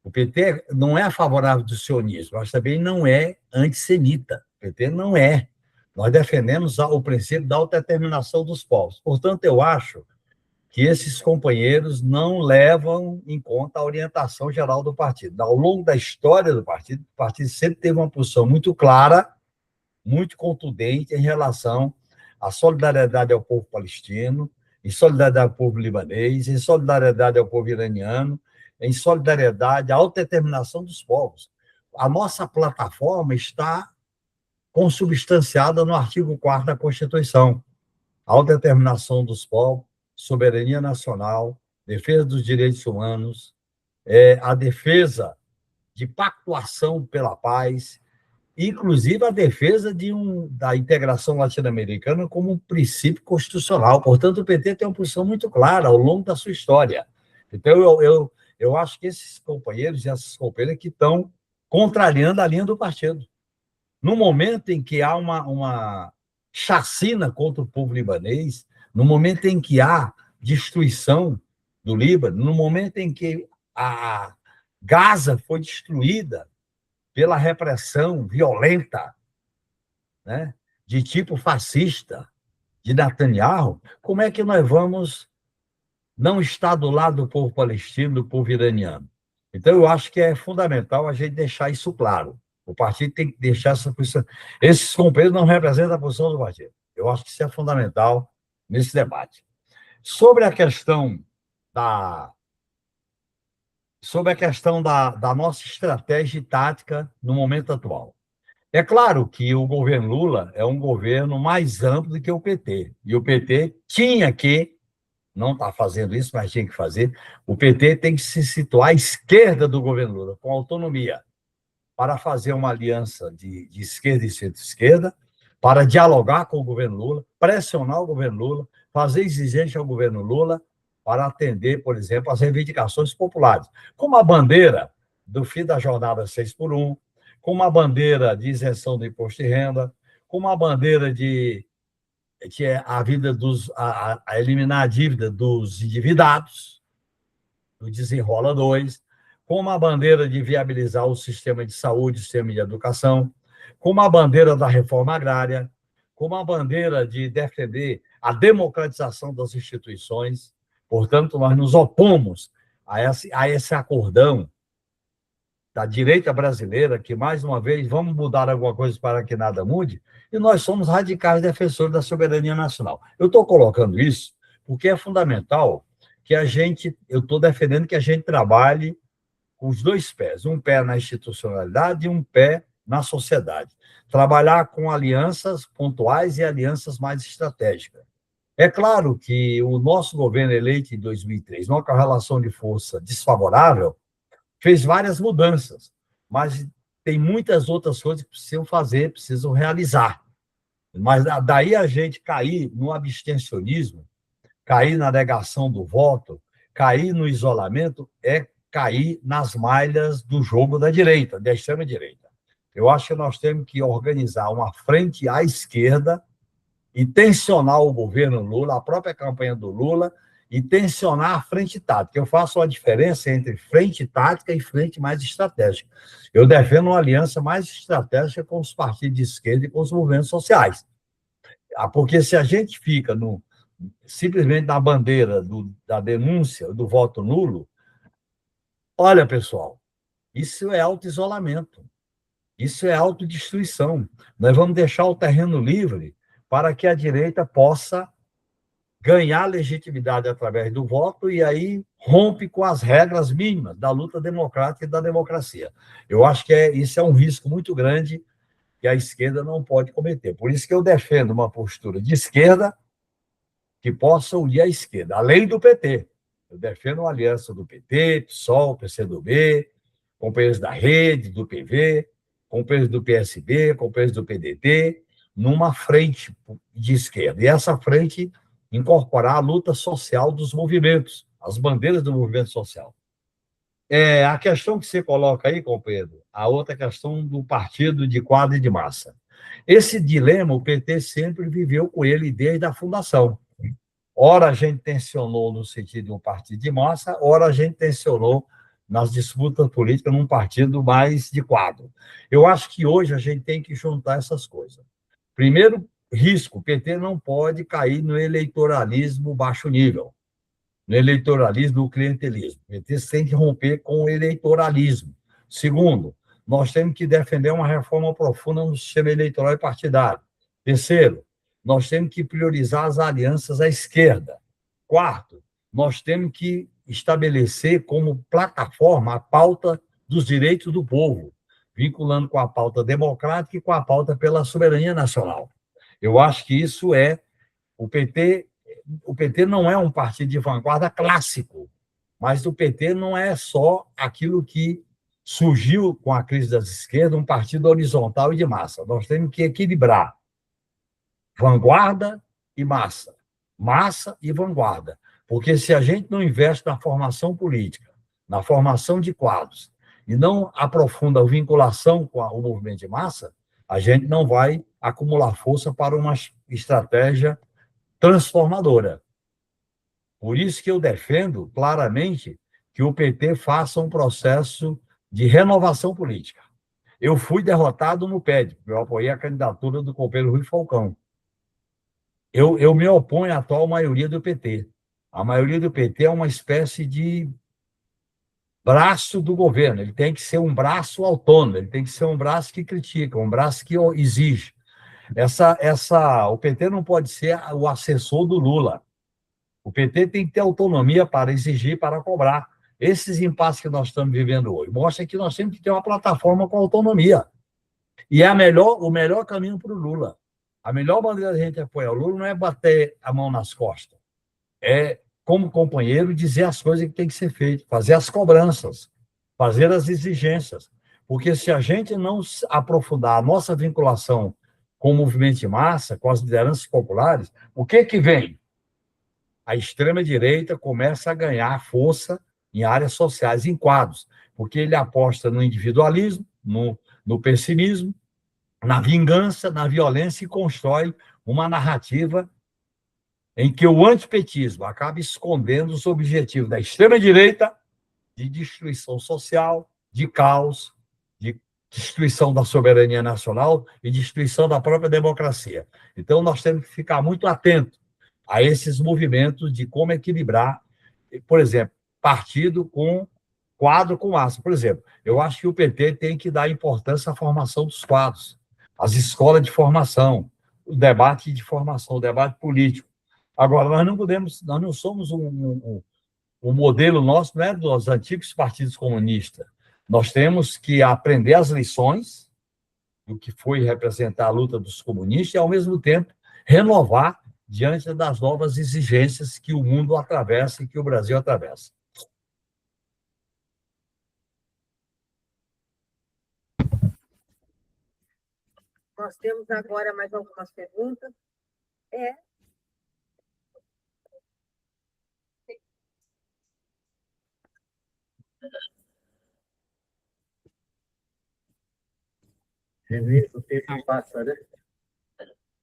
o PT não é favorável do sionismo, mas também não é antissemita. O PT não é. Nós defendemos o princípio da autodeterminação dos povos. Portanto, eu acho que esses companheiros não levam em conta a orientação geral do partido. Ao longo da história do partido, o partido sempre teve uma posição muito clara, muito contundente em relação à solidariedade ao povo palestino, em solidariedade ao povo libanês, em solidariedade ao povo iraniano, em solidariedade à autodeterminação dos povos. A nossa plataforma está consubstanciada no artigo 4º da Constituição. A autodeterminação dos povos, soberania nacional, defesa dos direitos humanos, a defesa de pactuação pela paz, inclusive a defesa da integração latino-americana como um princípio constitucional. Portanto, o PT tem uma posição muito clara ao longo da sua história. Então, eu acho que esses companheiros e essas companheiras que estão contrariando a linha do partido. No momento em que há uma chacina contra o povo libanês, no momento em que há destruição do Líbano, no momento em que a Gaza foi destruída pela repressão violenta, né, de tipo fascista, de Netanyahu, como é que nós vamos não estar do lado do povo palestino, do povo iraniano? Então, eu acho que é fundamental a gente deixar isso claro. O partido tem que deixar essa posição. Esses companheiros não representam a posição do partido. Eu acho que isso é fundamental nesse debate. Sobre a questão da nossa estratégia e tática no momento atual. É claro que o governo Lula é um governo mais amplo do que o PT. E o PT tinha que, não está fazendo isso, mas tinha que fazer, o PT tem que se situar à esquerda do governo Lula, com autonomia, para fazer uma aliança de esquerda e centro-esquerda, para dialogar com o governo Lula, pressionar o governo Lula, fazer exigência ao governo Lula, para atender, por exemplo, as reivindicações populares, como a bandeira do fim da jornada 6x1, como a bandeira de isenção do imposto de renda, como a bandeira que é a eliminar a dívida dos endividados, do Desenrola 2, como a bandeira de viabilizar o sistema de saúde, o sistema de educação, como a bandeira da reforma agrária, como a bandeira de defender a democratização das instituições. Portanto, nós nos opomos a esse acordão da direita brasileira, que, mais uma vez, vamos mudar alguma coisa para que nada mude, e nós somos radicais defensores da soberania nacional. Eu estou colocando isso porque é fundamental que eu estou defendendo que a gente trabalhe com os dois pés, um pé na institucionalidade e um pé na sociedade. Trabalhar com alianças pontuais e alianças mais estratégicas. É claro que o nosso governo eleito em 2003, numa correlação de força desfavorável, fez várias mudanças, mas tem muitas outras coisas que precisam fazer, precisam realizar. Mas daí a gente cair no abstencionismo, cair na negação do voto, cair no isolamento, é cair nas malhas do jogo da direita, da extrema-direita. Eu acho que nós temos que organizar uma frente à esquerda e tensionar o governo Lula, a própria campanha do Lula, e tensionar a frente tática. Eu faço uma diferença entre frente tática e frente mais estratégica. Eu defendo uma aliança mais estratégica com os partidos de esquerda e com os movimentos sociais. Porque se a gente fica simplesmente na bandeira da denúncia do voto nulo, olha, pessoal, isso é auto-isolamento, isso é autodestruição. Nós vamos deixar o terreno livre para que a direita possa ganhar legitimidade através do voto e aí rompe com as regras mínimas da luta democrática e da democracia. Eu acho que isso é um risco muito grande que a esquerda não pode cometer. Por isso que eu defendo uma postura de esquerda que possa unir a esquerda, além do PT. Eu defendo uma aliança do PT, PSOL, PCdoB, companheiros da Rede, do PV, companheiros do PSB, companheiros do PDT, numa frente de esquerda. E essa frente incorporar a luta social dos movimentos, as bandeiras do movimento social. A questão que você coloca aí, companheiro, a outra questão do partido de quadro e de massa. Esse dilema, o PT sempre viveu com ele desde a fundação. Ora a gente tensionou no sentido de um partido de massa, ora a gente tensionou nas disputas políticas num partido mais de quadro. Eu acho que hoje a gente tem que juntar essas coisas. Primeiro risco, o PT não pode cair no eleitoralismo baixo nível, no eleitoralismo, no clientelismo. O PT tem que romper com o eleitoralismo. Segundo, nós temos que defender uma reforma profunda no sistema eleitoral e partidário. Terceiro, nós temos que priorizar as alianças à esquerda. Quarto, nós temos que estabelecer como plataforma a pauta dos direitos do povo, vinculando com a pauta democrática e com a pauta pela soberania nacional. Eu acho que isso é o PT. O PT não é um partido de vanguarda clássico, mas o PT não é só aquilo que surgiu com a crise das esquerdas, um partido horizontal e de massa. Nós temos que equilibrar vanguarda e massa, massa e vanguarda, porque se a gente não investe na formação política, na formação de quadros, e não aprofunda a vinculação com o movimento de massa, a gente não vai acumular força para uma estratégia transformadora. Por isso que eu defendo claramente que o PT faça um processo de renovação política. Eu fui derrotado no PED, eu apoiei a candidatura do companheiro Rui Falcão. Eu me oponho à atual maioria do PT. A maioria do PT é uma espécie de braço do governo, ele tem que ser um braço autônomo, ele tem que ser um braço que critica, um braço que exige. O PT não pode ser o assessor do Lula. O PT tem que ter autonomia para exigir, para cobrar. Esses impasses que nós estamos vivendo hoje mostram que nós temos que ter uma plataforma com autonomia. E é o melhor caminho para o Lula. A melhor maneira de a gente apoiar o Lula não é bater a mão nas costas. É, como companheiro, dizer as coisas que tem que ser feito, fazer as cobranças, fazer as exigências. Porque se a gente não aprofundar a nossa vinculação com o movimento de massa, com as lideranças populares, o que vem? A extrema-direita começa a ganhar força em áreas sociais, em quadros, porque ele aposta no individualismo, no pessimismo, na vingança, na violência e constrói uma narrativa em que o antipetismo acaba escondendo os objetivos da extrema-direita de destruição social, de caos, de destruição da soberania nacional e destruição da própria democracia. Então, nós temos que ficar muito atentos a esses movimentos de como equilibrar, por exemplo, partido com quadro com massa. Por exemplo, eu acho que o PT tem que dar importância à formação dos quadros, às escolas de formação, o debate de formação, o debate político. Agora, nós não somos o modelo nosso não é dos antigos partidos comunistas. Nós temos que aprender as lições do que foi representar a luta dos comunistas e, ao mesmo tempo, renovar diante das novas exigências que o mundo atravessa e que o Brasil atravessa. Nós temos agora mais algumas perguntas. O tempo passa, né?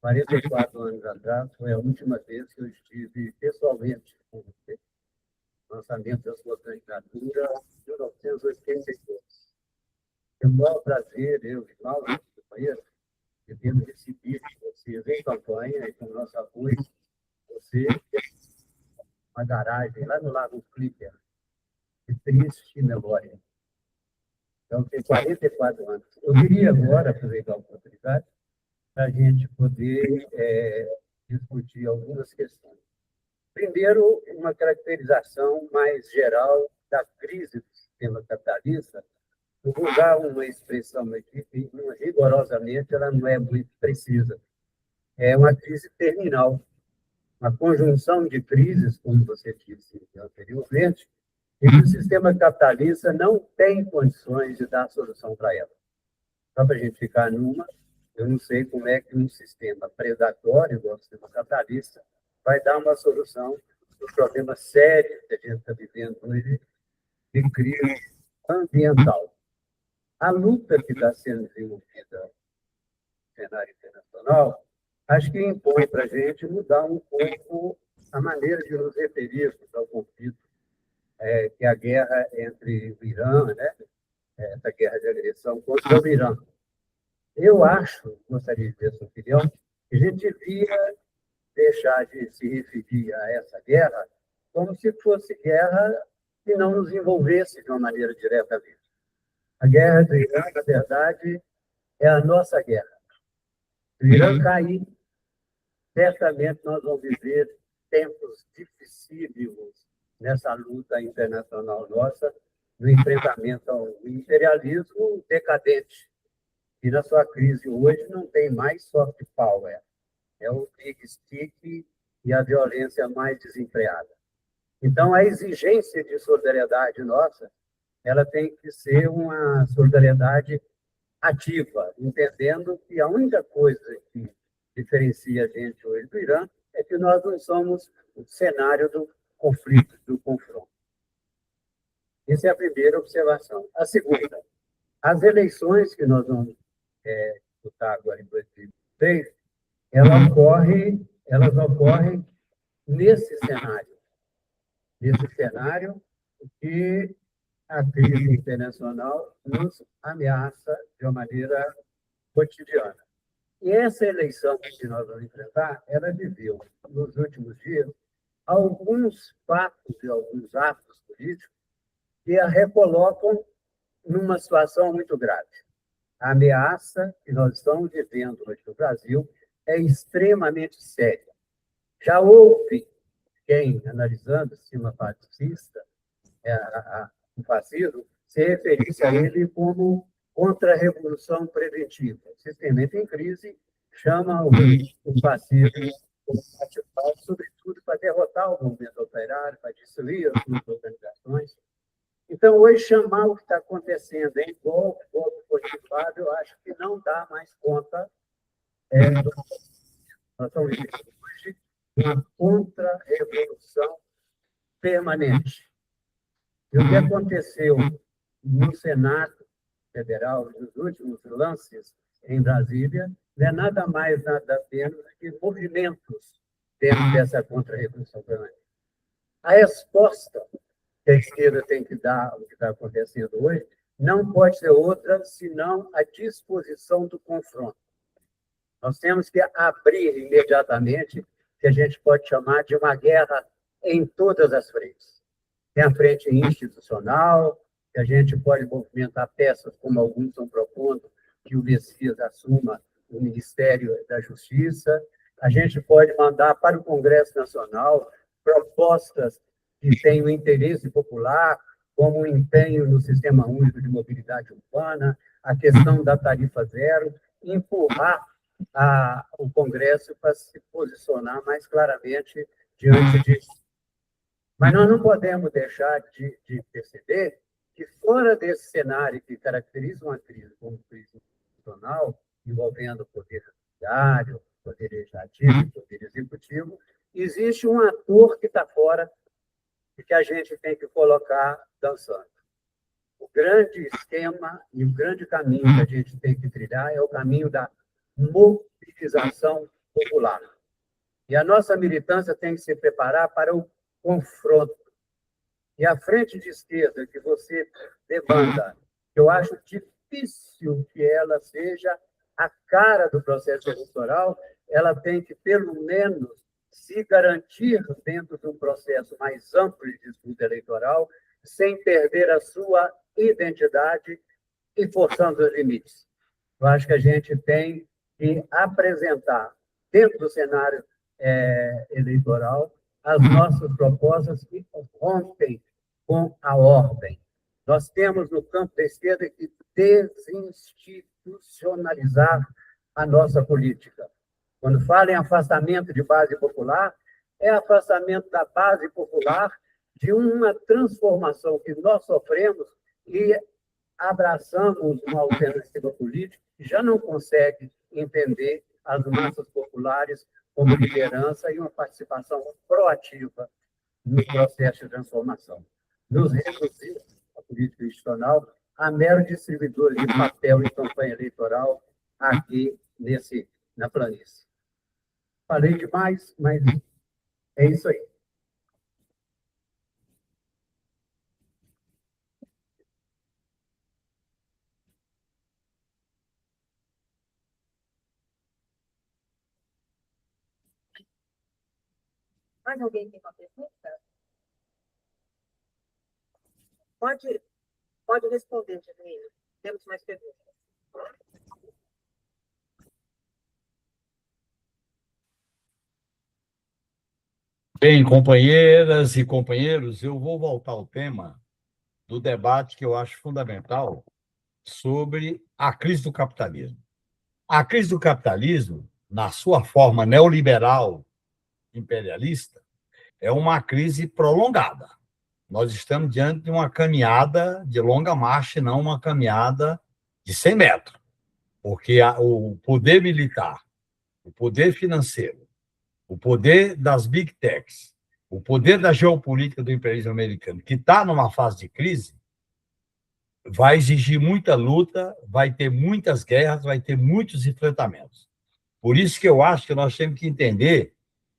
44 anos atrás foi a última vez que eu estive pessoalmente com você, lançamento da sua candidatura em 1982. É um maior prazer, eu e Cláudio, companheiro, de termos recebido vocês em campanha e com nosso apoio, você uma garagem lá no Lago Clipper, de triste memória. Então, tem 44 anos. Eu queria agora aproveitar a oportunidade para a gente poder discutir algumas questões. Primeiro, uma caracterização mais geral da crise do sistema capitalista. Eu vou usar uma expressão aqui que, rigorosamente, ela não é muito precisa. É uma crise terminal, uma conjunção de crises, como você disse anteriormente, e que o sistema capitalista não tem condições de dar solução para ela. Só para a gente ficar numa, eu não sei como é que um sistema predatório, igual o sistema capitalista, vai dar uma solução para o problema sério que a gente está vivendo hoje de crise ambiental. A luta que está sendo desenvolvida no cenário internacional, acho que impõe para a gente mudar um pouco a maneira de nos referirmos ao conflito, que é a guerra entre o Irã, né? Essa guerra de agressão contra o Irã. Eu acho, gostaria de ver a sua opinião, que a gente devia deixar de se referir a essa guerra como se fosse guerra que não nos envolvesse de uma maneira diretamente. A guerra do Irã, na verdade, é a nossa guerra. Se o Irã cair, certamente nós vamos viver tempos dificílimos nessa luta internacional nossa, no enfrentamento ao imperialismo decadente, que na sua crise hoje não tem mais soft power, é o big stick e a violência mais desenfreada. Então, a exigência de solidariedade nossa, ela tem que ser uma solidariedade ativa, entendendo que a única coisa que diferencia a gente hoje do Irã é que nós não somos o cenário do conflito, do confronto. Essa é a primeira observação. A segunda, as eleições que nós vamos disputar agora em 2023, elas ocorrem nesse cenário que a crise internacional nos ameaça de uma maneira cotidiana. E essa eleição que nós vamos enfrentar, ela viveu, nos últimos dias, alguns fatos e alguns atos políticos que a recolocam numa situação muito grave. A ameaça que nós estamos vivendo hoje no Brasil é extremamente séria. Já houve quem, analisando o sistema fascista, o fascismo, se referisse a ele como contra-revolução preventiva. O sistema em crise chama o fascismo sobretudo para derrotar o movimento operário, para destruir as suas organizações. Então, hoje, chamar o que está acontecendo em golpe motivado, eu acho que não dá mais conta. Nós estamos vivendo hoje uma contra-revolução permanente. E o que aconteceu no Senado Federal, nos últimos lances em Brasília, não é nada mais, nada menos do que movimentos dentro dessa contra-revolução permanente. A resposta que a esquerda tem que dar ao que está acontecendo hoje não pode ser outra senão a disposição do confronto. Nós temos que abrir imediatamente o que a gente pode chamar de uma guerra em todas as frentes. Tem a frente institucional, que a gente pode movimentar peças, como alguns estão propondo, que o Messias assuma o Ministério da Justiça. A gente pode mandar para o Congresso Nacional propostas que tenham interesse popular, como o empenho no Sistema Único de Mobilidade Urbana, a questão da tarifa zero, empurrar o Congresso para se posicionar mais claramente diante disso. Mas nós não podemos deixar de perceber que, fora desse cenário que caracteriza uma crise como crise institucional, envolvendo o poder judiciário, o poder legislativo e o poder executivo, existe um ator que está fora e que a gente tem que colocar dançando. O grande esquema e o grande caminho que a gente tem que trilhar é o caminho da mobilização popular. E a nossa militância tem que se preparar para o confronto. E a frente de esquerda que você demanda, eu acho difícil que ela seja a cara do processo eleitoral, ela tem que, pelo menos, se garantir dentro de um processo mais amplo de disputa eleitoral, sem perder a sua identidade e forçando os limites. Eu acho que a gente tem que apresentar, dentro do cenário eleitoral, as nossas propostas que rompem com a ordem. Nós temos, no campo da esquerda, que desinstitucionalizar a nossa política. Quando fala em afastamento de base popular, é afastamento da base popular de uma transformação que nós sofremos e abraçamos uma alternativa política que já não consegue entender as massas populares como liderança e uma participação proativa no processo de transformação. Nos reduzir a política institucional a mero distribuidor de papel em campanha eleitoral aqui na planície. Falei demais, mas é isso aí. Mais alguém tem uma pergunta? Pode responder, Genuíno. Temos mais perguntas. Bem, companheiras e companheiros, eu vou voltar ao tema do debate que eu acho fundamental sobre a crise do capitalismo. A crise do capitalismo, na sua forma neoliberal imperialista, é uma crise prolongada. Nós estamos diante de uma caminhada de longa marcha, e não uma caminhada de 100 metros, porque o poder militar, o poder financeiro, o poder das big techs, o poder da geopolítica do imperialismo americano, que está numa fase de crise, vai exigir muita luta, vai ter muitas guerras, vai ter muitos enfrentamentos. Por isso que eu acho que nós temos que entender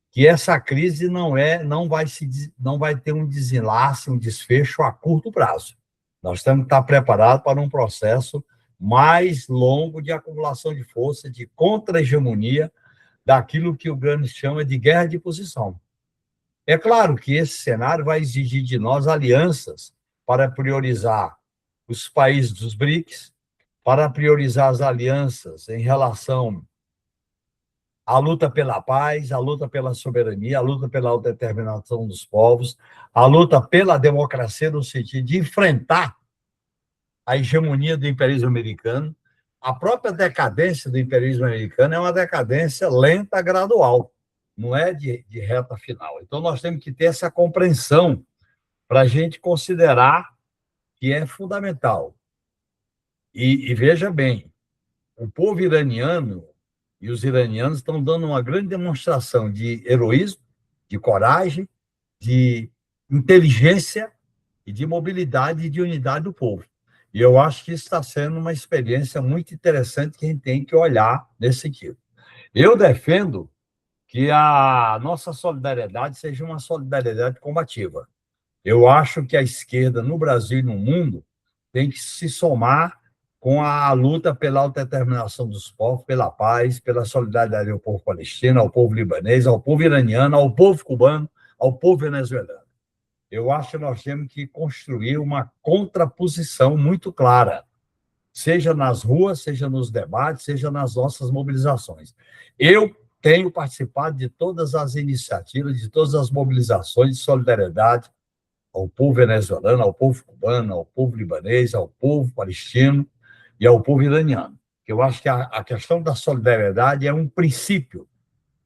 que essa crise não vai ter um desenlace, um desfecho a curto prazo. Nós temos que estar preparados para um processo mais longo de acumulação de força, de contra-hegemonia, daquilo que o Gramsci chama de guerra de posição. É claro que esse cenário vai exigir de nós alianças para priorizar os países dos BRICS, para priorizar as alianças em relação à luta pela paz, à luta pela soberania, à luta pela autodeterminação dos povos, à luta pela democracia no sentido de enfrentar a hegemonia do imperialismo americano. A própria decadência do imperialismo americano é uma decadência lenta, gradual, não é de reta final. Então, nós temos que ter essa compreensão para a gente considerar que é fundamental. E veja bem, o povo iraniano e os iranianos estão dando uma grande demonstração de heroísmo, de coragem, de inteligência e de mobilidade e de unidade do povo. E eu acho que isso está sendo uma experiência muito interessante que a gente tem que olhar nesse sentido. Eu defendo que a nossa solidariedade seja uma solidariedade combativa. Eu acho que a esquerda no Brasil e no mundo tem que se somar com a luta pela autodeterminação dos povos, pela paz, pela solidariedade ao povo palestino, ao povo libanês, ao povo iraniano, ao povo cubano, ao povo venezuelano. Eu acho que nós temos que construir uma contraposição muito clara, seja nas ruas, seja nos debates, seja nas nossas mobilizações. Eu tenho participado de todas as iniciativas, de todas as mobilizações de solidariedade ao povo venezuelano, ao povo cubano, ao povo libanês, ao povo palestino e ao povo iraniano. Eu acho que a questão da solidariedade é um princípio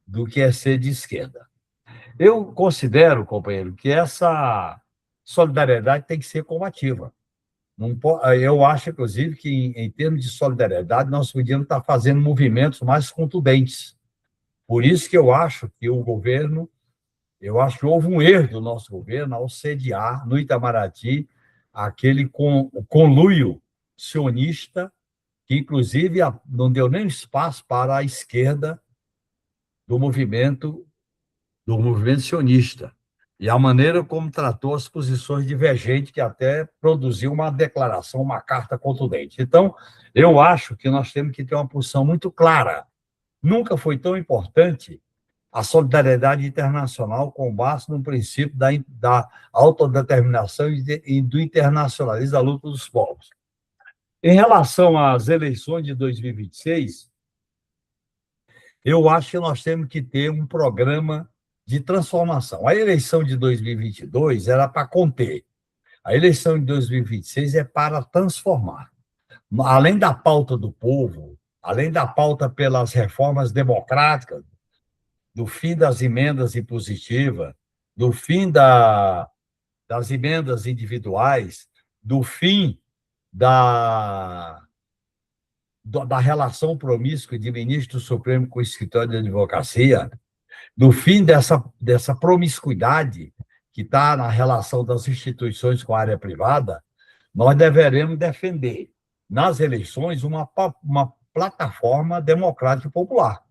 do que é ser de esquerda. Eu considero, companheiro, que essa solidariedade tem que ser combativa. Eu acho, inclusive, que, em termos de solidariedade, nós podíamos estar fazendo movimentos mais contundentes. Por isso que eu acho que houve um erro do nosso governo ao sediar no Itamaraty aquele conluio sionista, que, inclusive, não deu nem espaço para a esquerda do movimento sionista, e a maneira como tratou as posições divergentes, que até produziu uma declaração, uma carta contundente. Então, eu acho que nós temos que ter uma posição muito clara. Nunca foi tão importante a solidariedade internacional com base no princípio da autodeterminação e do internacionalismo da luta dos povos. Em relação às eleições de 2026, eu acho que nós temos que ter um programa de transformação. A eleição de 2022 era para conter. A eleição de 2026 é para transformar. Além da pauta do povo, além da pauta pelas reformas democráticas, do fim das emendas impositivas, do fim das emendas individuais, do fim da relação promíscua de ministro supremo com o escritório de advocacia, do fim dessa promiscuidade que está na relação das instituições com a área privada, nós deveremos defender, nas eleições, uma plataforma democrática e popular,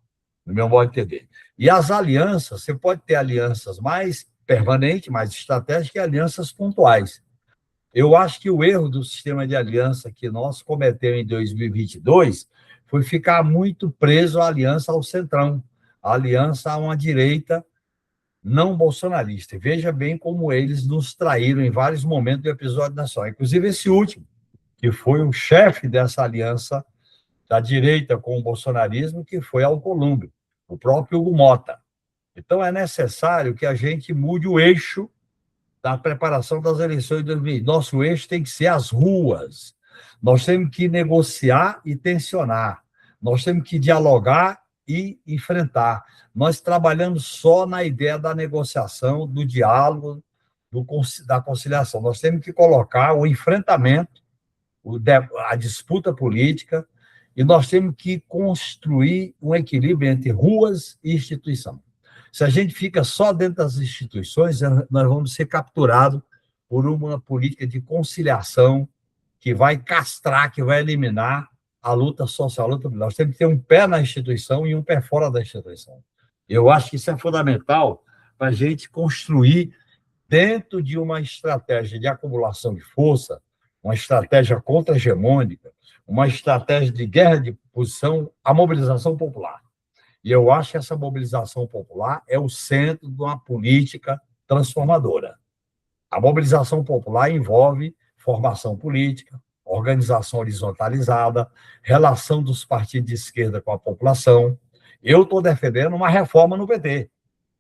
no meu modo de entender. E as alianças, você pode ter alianças mais permanentes, mais estratégicas, e alianças pontuais. Eu acho que o erro do sistema de aliança que nós cometemos em 2022 foi ficar muito preso à aliança ao centrão, à aliança a uma direita não bolsonarista. E veja bem como eles nos traíram em vários momentos do episódio nacional, inclusive esse último, que foi o chefe dessa aliança da direita com o bolsonarismo, que foi Alcolumbre, o próprio Hugo Mota. Então, é necessário que a gente mude o eixo da preparação das eleições de 2020. Nosso eixo tem que ser as ruas. Nós temos que negociar e tensionar. Nós temos que dialogar e enfrentar. Nós trabalhamos só na ideia da negociação, do diálogo, da conciliação. Nós temos que colocar o enfrentamento, a disputa política, e nós temos que construir um equilíbrio entre ruas e instituição. Se a gente fica só dentro das instituições, nós vamos ser capturados por uma política de conciliação que vai castrar, que vai eliminar a luta social. Nós temos que ter um pé na instituição e um pé fora da instituição. Eu acho que isso é fundamental para a gente construir, dentro de uma estratégia de acumulação de força, uma estratégia contra-hegemônica, uma estratégia de guerra de posição, a mobilização popular. E eu acho que essa mobilização popular é o centro de uma política transformadora. A mobilização popular envolve formação política, organização horizontalizada, relação dos partidos de esquerda com a população. Eu estou defendendo uma reforma no PT.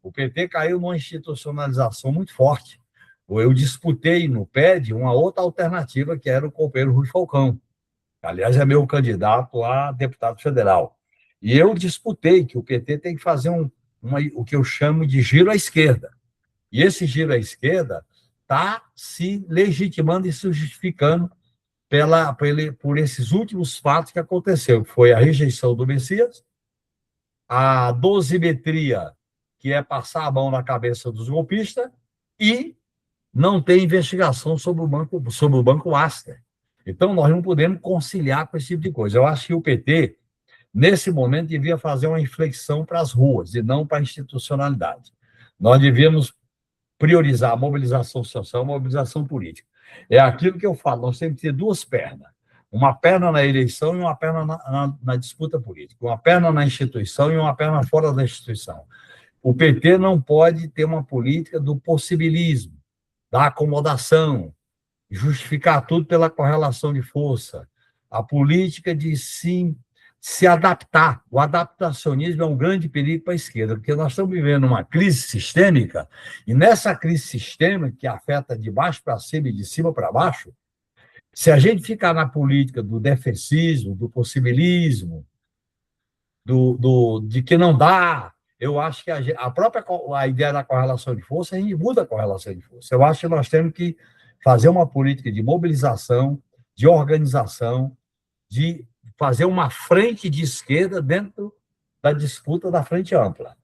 O PT caiu numa institucionalização muito forte. Eu disputei no PED uma outra alternativa, que era o companheiro Rui Falcão. Aliás, é meu candidato a deputado federal. E eu disputei que o PT tem que fazer o que eu chamo de giro à esquerda. E esse giro à esquerda está se legitimando e se justificando por esses últimos fatos que aconteceu, que foi a rejeição do Messias, a dosimetria, que é passar a mão na cabeça dos golpistas, e não tem investigação sobre o Banco Aster. Então, nós não podemos conciliar com esse tipo de coisa. Eu acho que o PT, nesse momento, devia fazer uma inflexão para as ruas e não para a institucionalidade. Nós devíamos priorizar a mobilização social, a mobilização política. É aquilo que eu falo, nós temos que ter duas pernas. Uma perna na eleição e uma perna na disputa política. Uma perna na instituição e uma perna fora da instituição. O PT não pode ter uma política do possibilismo, da acomodação, justificar tudo pela correlação de força. A política de se adaptar. O adaptacionismo é um grande perigo para a esquerda, porque nós estamos vivendo uma crise sistêmica, e nessa crise sistêmica, que afeta de baixo para cima e de cima para baixo, se a gente ficar na política do defensismo, do possibilismo, de que não dá, eu acho que a própria ideia da correlação de força, a gente muda a correlação de força. Eu acho que nós temos que fazer uma política de mobilização, de organização, de fazer uma frente de esquerda dentro da disputa da frente ampla.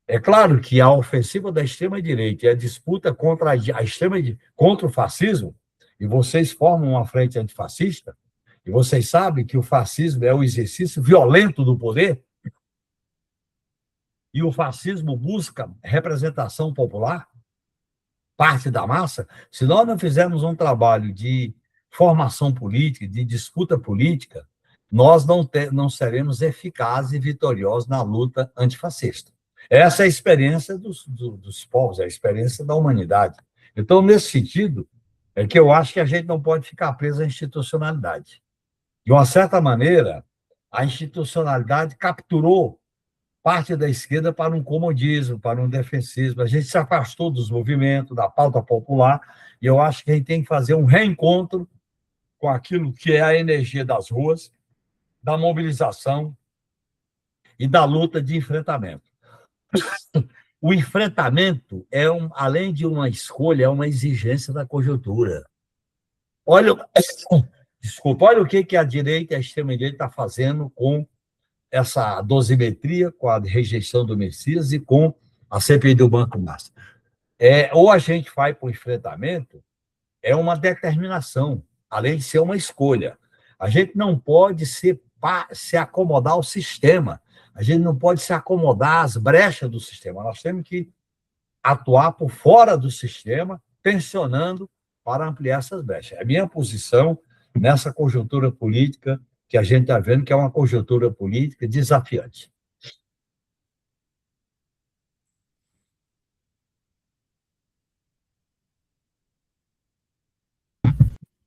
É claro que a ofensiva da extrema-direita e a disputa contra contra o fascismo, e vocês formam uma frente antifascista, e vocês sabem que o fascismo é o exercício violento do poder, e o fascismo busca representação popular, parte da massa. Se nós não fizermos um trabalho de formação política, de disputa política, nós não seremos eficazes e vitoriosos na luta antifascista. Essa é a experiência dos povos, é a experiência da humanidade. Então, nesse sentido, é que eu acho que a gente não pode ficar preso à institucionalidade. De uma certa maneira, a institucionalidade capturou parte da esquerda para um comodismo, para um defensismo. A gente se afastou dos movimentos, da pauta popular, e eu acho que a gente tem que fazer um reencontro com aquilo que é a energia das ruas, da mobilização e da luta de enfrentamento. O enfrentamento é, além de uma escolha, é uma exigência da conjuntura. Olha, desculpa, olha o que a direita e a extrema-direita estão fazendo com essa dosimetria, com a rejeição do Messias e com a CPI do Banco Massa. Ou a gente vai para o enfrentamento, é uma determinação, além de ser uma escolha. A gente não pode se acomodar ao sistema, a gente não pode se acomodar às brechas do sistema, nós temos que atuar por fora do sistema, tensionando para ampliar essas brechas. É a minha posição nessa conjuntura política que a gente está vendo, que é uma conjuntura política desafiante.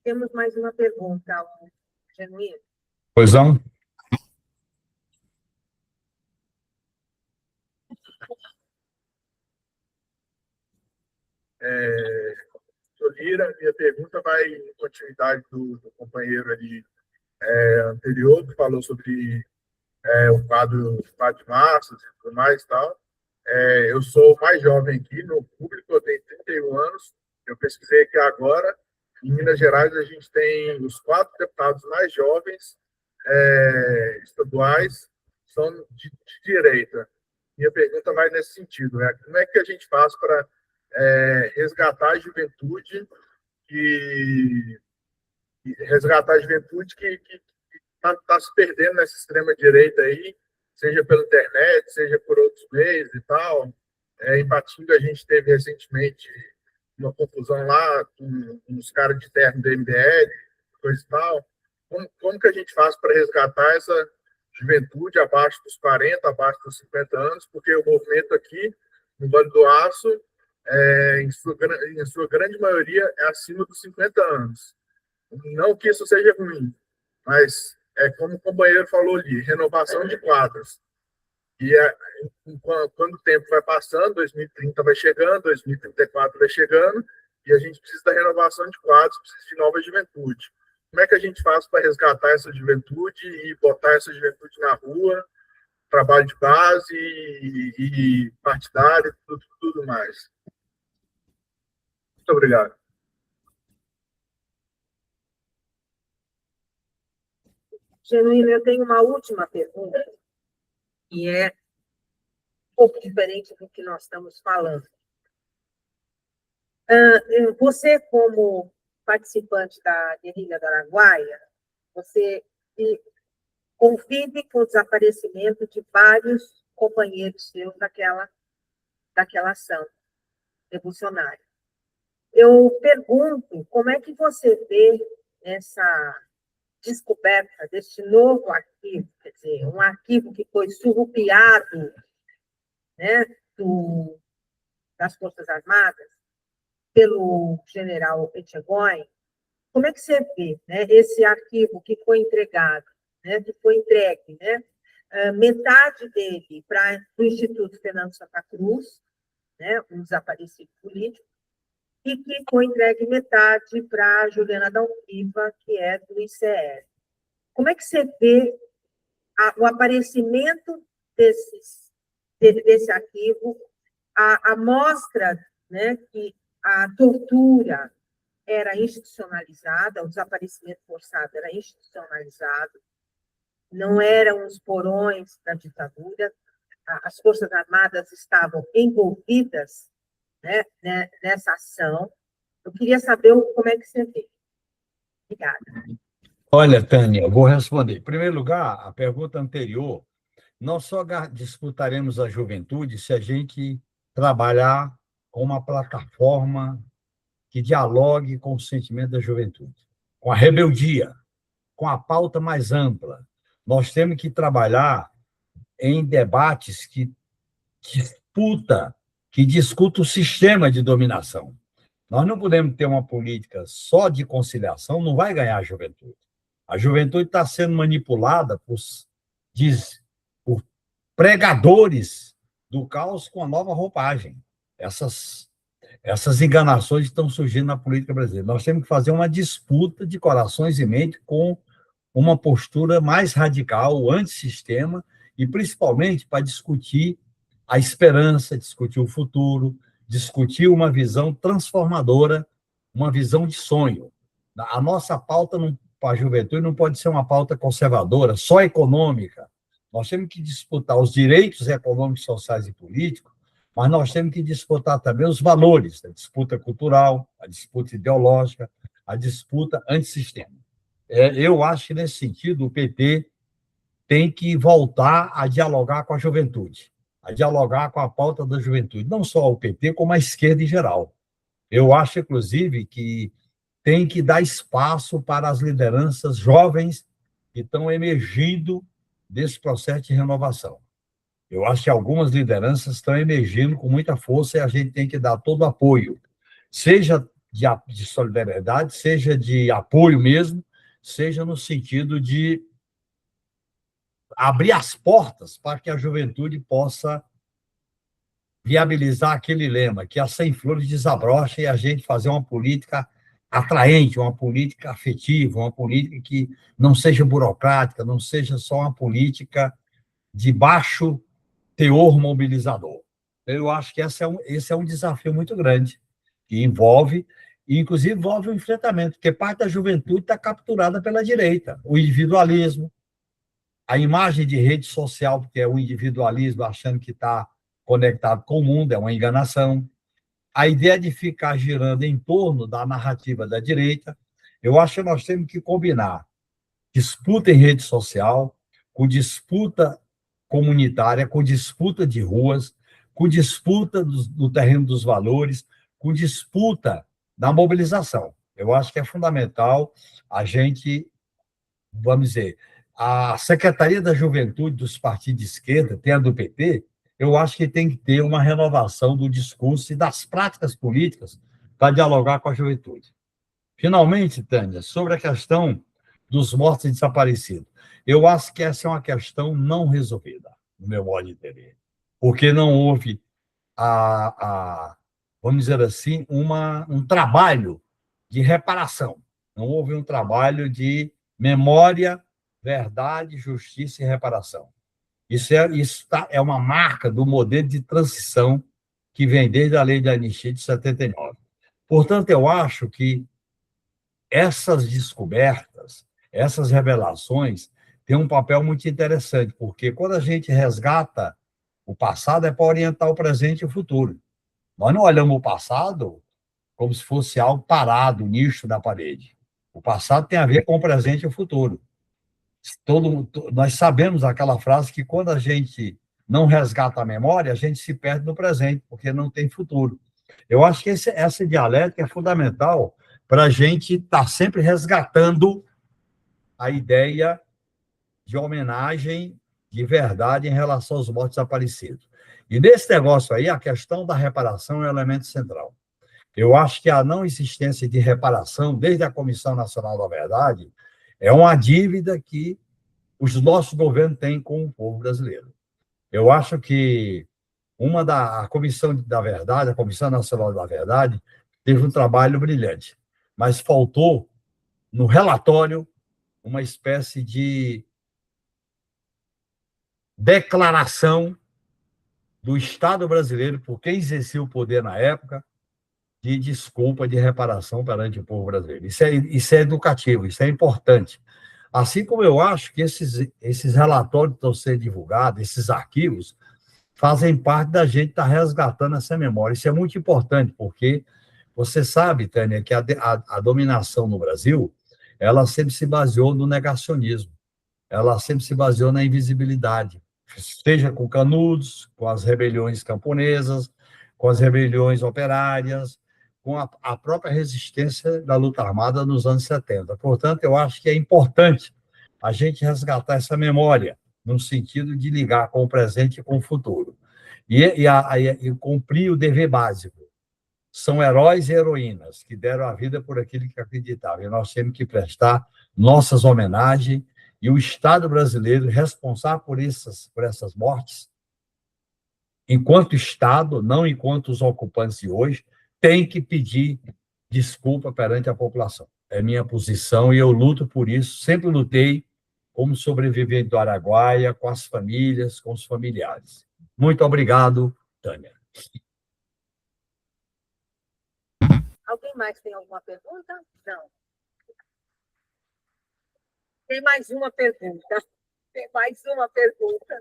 Temos mais uma pergunta, Genuíno. Pois não? Lira, minha pergunta vai em continuidade do companheiro ali anterior, que falou sobre o quadro de massas e tudo mais e tal. Eu sou mais jovem aqui no público, eu tenho 31 anos. Eu pesquisei aqui agora. Em Minas Gerais, a gente tem os 4 deputados mais jovens estaduais, são de direita. Minha pergunta vai nesse sentido. Como é que a gente faz para resgatar a juventude que está se perdendo nessa extrema-direita aí, seja pela internet, seja por outros meios e tal. Em Patinga, a gente teve recentemente uma confusão lá com os caras de terno do MBL, coisa e tal. Como que a gente faz para resgatar essa juventude abaixo dos 40, abaixo dos 50 anos? Porque o movimento aqui, no Vale do Aço, em sua grande maioria, é acima dos 50 anos. Não que isso seja ruim, mas como o companheiro falou ali, renovação de quadros. E quando o tempo vai passando, 2030 vai chegando, 2034 vai chegando, e a gente precisa da renovação de quadros, precisa de nova juventude. Como é que a gente faz para resgatar essa juventude e botar essa juventude na rua, trabalho de base e partidário e tudo mais? Muito obrigado. Genuíno, eu tenho uma última pergunta, que é um pouco diferente do que nós estamos falando. Você, como participante da guerrilha do Araguaia, você convive com o desaparecimento de vários companheiros seus daquela ação revolucionária. Eu pergunto, como é que você vê essa descoberta deste novo arquivo, quer dizer, um arquivo que foi surrupiado, né, das Forças Armadas pelo general Etchegóin. Como é que você vê, né, esse arquivo que foi entregado, né, que foi entregue, né, metade dele para o Instituto Fernando Santa Cruz, né, um desaparecido político, e que foi entregue metade para a Juliana Dalpiva, que é do ICR. Como é que você vê o aparecimento desse arquivo, a mostra, né, que a tortura era institucionalizada, o desaparecimento forçado era institucionalizado, não eram os porões da ditadura, as Forças Armadas estavam envolvidas, né, nessa ação. Eu queria saber como é que você vê. Obrigada. Olha, Tânia, eu vou responder. Em primeiro lugar, a pergunta anterior, nós só disputaremos a juventude se a gente trabalhar com uma plataforma que dialogue com o sentimento da juventude, com a rebeldia, com a pauta mais ampla. Nós temos que trabalhar em debates que que discuta o sistema de dominação. Nós não podemos ter uma política só de conciliação, não vai ganhar a juventude. A juventude está sendo manipulada por pregadores do caos com a nova roupagem. Essas enganações estão surgindo na política brasileira. Nós temos que fazer uma disputa de corações e mente com uma postura mais radical, antissistema, e principalmente para discutir a esperança, discutir o futuro, discutir uma visão transformadora, uma visão de sonho. A nossa pauta para a juventude não pode ser uma pauta conservadora, só econômica. Nós temos que disputar os direitos econômicos, sociais e políticos, mas nós temos que disputar também os valores, a disputa cultural, a disputa ideológica, a disputa antissistema. Eu acho que, nesse sentido, o PT tem que voltar a dialogar com a juventude, a dialogar com a pauta da juventude, não só o PT, como a esquerda em geral. Eu acho, inclusive, que tem que dar espaço para as lideranças jovens que estão emergindo desse processo de renovação. Eu acho que algumas lideranças estão emergindo com muita força e a gente tem que dar todo o apoio, seja de solidariedade, seja de apoio mesmo, seja no sentido de abrir as portas para que a juventude possa viabilizar aquele lema, que a Sem Flores desabrocha, e a gente fazer uma política atraente, uma política afetiva, uma política que não seja burocrática, não seja só uma política de baixo teor mobilizador. Eu acho que esse é um desafio muito grande, que inclusive envolve o enfrentamento, porque parte da juventude está capturada pela direita, o individualismo, a imagem de rede social, porque é o individualismo achando que está conectado com o mundo, é uma enganação. A ideia de ficar girando em torno da narrativa da direita, eu acho que nós temos que combinar disputa em rede social, com disputa comunitária, com disputa de ruas, com disputa do terreno dos valores, com disputa da mobilização. Eu acho que é fundamental a gente, vamos dizer, a Secretaria da Juventude dos partidos de esquerda, tem a do PT, eu acho que tem que ter uma renovação do discurso e das práticas políticas para dialogar com a juventude. Finalmente, Tânia, sobre a questão dos mortos e desaparecidos, eu acho que essa é uma questão não resolvida, no meu modo de entender, porque não houve, vamos dizer assim, um trabalho de reparação, não houve um trabalho de memória, verdade, justiça e reparação. Isso é uma marca do modelo de transição que vem desde a lei de anistia de 79. Portanto, eu acho que essas descobertas, essas revelações, têm um papel muito interessante, porque quando a gente resgata o passado, é para orientar o presente e o futuro. Nós não olhamos o passado como se fosse algo parado, nicho da parede. O passado tem a ver com o presente e o futuro. Nós sabemos aquela frase que quando a gente não resgata a memória, a gente se perde no presente, porque não tem futuro. Eu acho que essa dialética é fundamental para a gente estar sempre resgatando a ideia de homenagem de verdade em relação aos mortos desaparecidos. E nesse negócio aí, a questão da reparação é um elemento central. Eu acho que a não existência de reparação, desde a Comissão Nacional da Verdade, é uma dívida que os nossos governos têm com o povo brasileiro. Eu acho que a Comissão da Verdade, a Comissão Nacional da Verdade, teve um trabalho brilhante, mas faltou, no relatório, uma espécie de declaração do Estado brasileiro, por quem exercia o poder na época, de desculpa, de reparação perante o povo brasileiro. Isso é educativo, isso é importante. Assim como eu acho que esses relatórios que estão sendo divulgados, esses arquivos, fazem parte da gente estar resgatando essa memória. Isso é muito importante, porque você sabe, Tânia, que a dominação no Brasil, ela sempre se baseou no negacionismo, ela sempre se baseou na invisibilidade, seja com Canudos, com as rebeliões camponesas, com as rebeliões operárias, com a própria resistência da luta armada nos anos 70. Portanto, eu acho que é importante a gente resgatar essa memória, no sentido de ligar com o presente e com o futuro. e cumprir o dever básico. São heróis e heroínas que deram a vida por aquilo que acreditavam. E nós temos que prestar nossas homenagens, e o Estado brasileiro, responsável por essas mortes, enquanto Estado, não enquanto os ocupantes de hoje, tem que pedir desculpa perante a população. É minha posição e eu luto por isso. Sempre lutei como sobrevivente do Araguaia, com as famílias, com os familiares. Muito obrigado, Tânia. Alguém mais tem alguma pergunta? Não. Tem mais uma pergunta. Tem mais uma pergunta.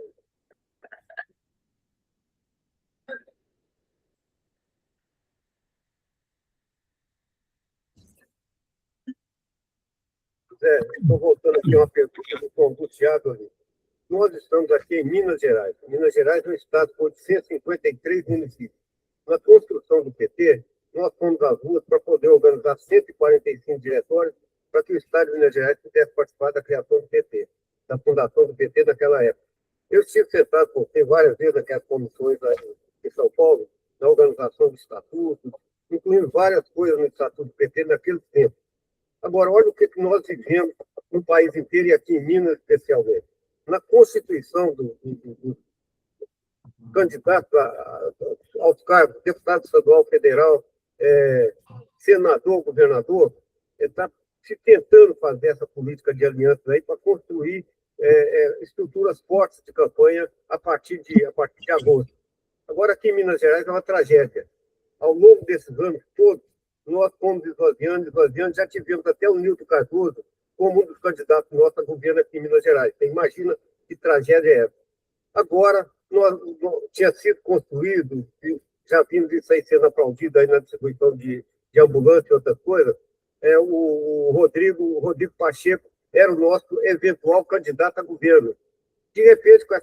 Zé, estou voltando aqui a uma pergunta do Thiago ali. Nós estamos aqui em Minas Gerais. Minas Gerais é um estado com 853 municípios. Na construção do PT, nós fomos às ruas para poder organizar 145 diretórios para que o estado de Minas Gerais pudesse participar da criação do PT, da fundação do PT naquela época. Eu estive sentado com você várias vezes naquelas comissões em São Paulo, na organização do estatuto, incluindo várias coisas no estatuto do PT naquele tempo. Agora, olha o que nós vivemos no país inteiro e aqui em Minas especialmente. Na Constituição do candidato aos cargos, deputado estadual, federal, senador, governador, está se tentando fazer essa política de alianças aí para construir estruturas fortes de campanha a partir de agosto. Agora, aqui em Minas Gerais é uma tragédia. Ao longo desses anos todos, nós fomos esvaziando, já tivemos até o Nilton Cardoso como um dos candidatos nossos a governo aqui em Minas Gerais. Você imagina que tragédia é essa. Agora, tinha sido construído, já vimos isso aí sendo aplaudido aí na distribuição de ambulância e outras coisas, o Rodrigo Pacheco era o nosso eventual candidato a governo. De repente, com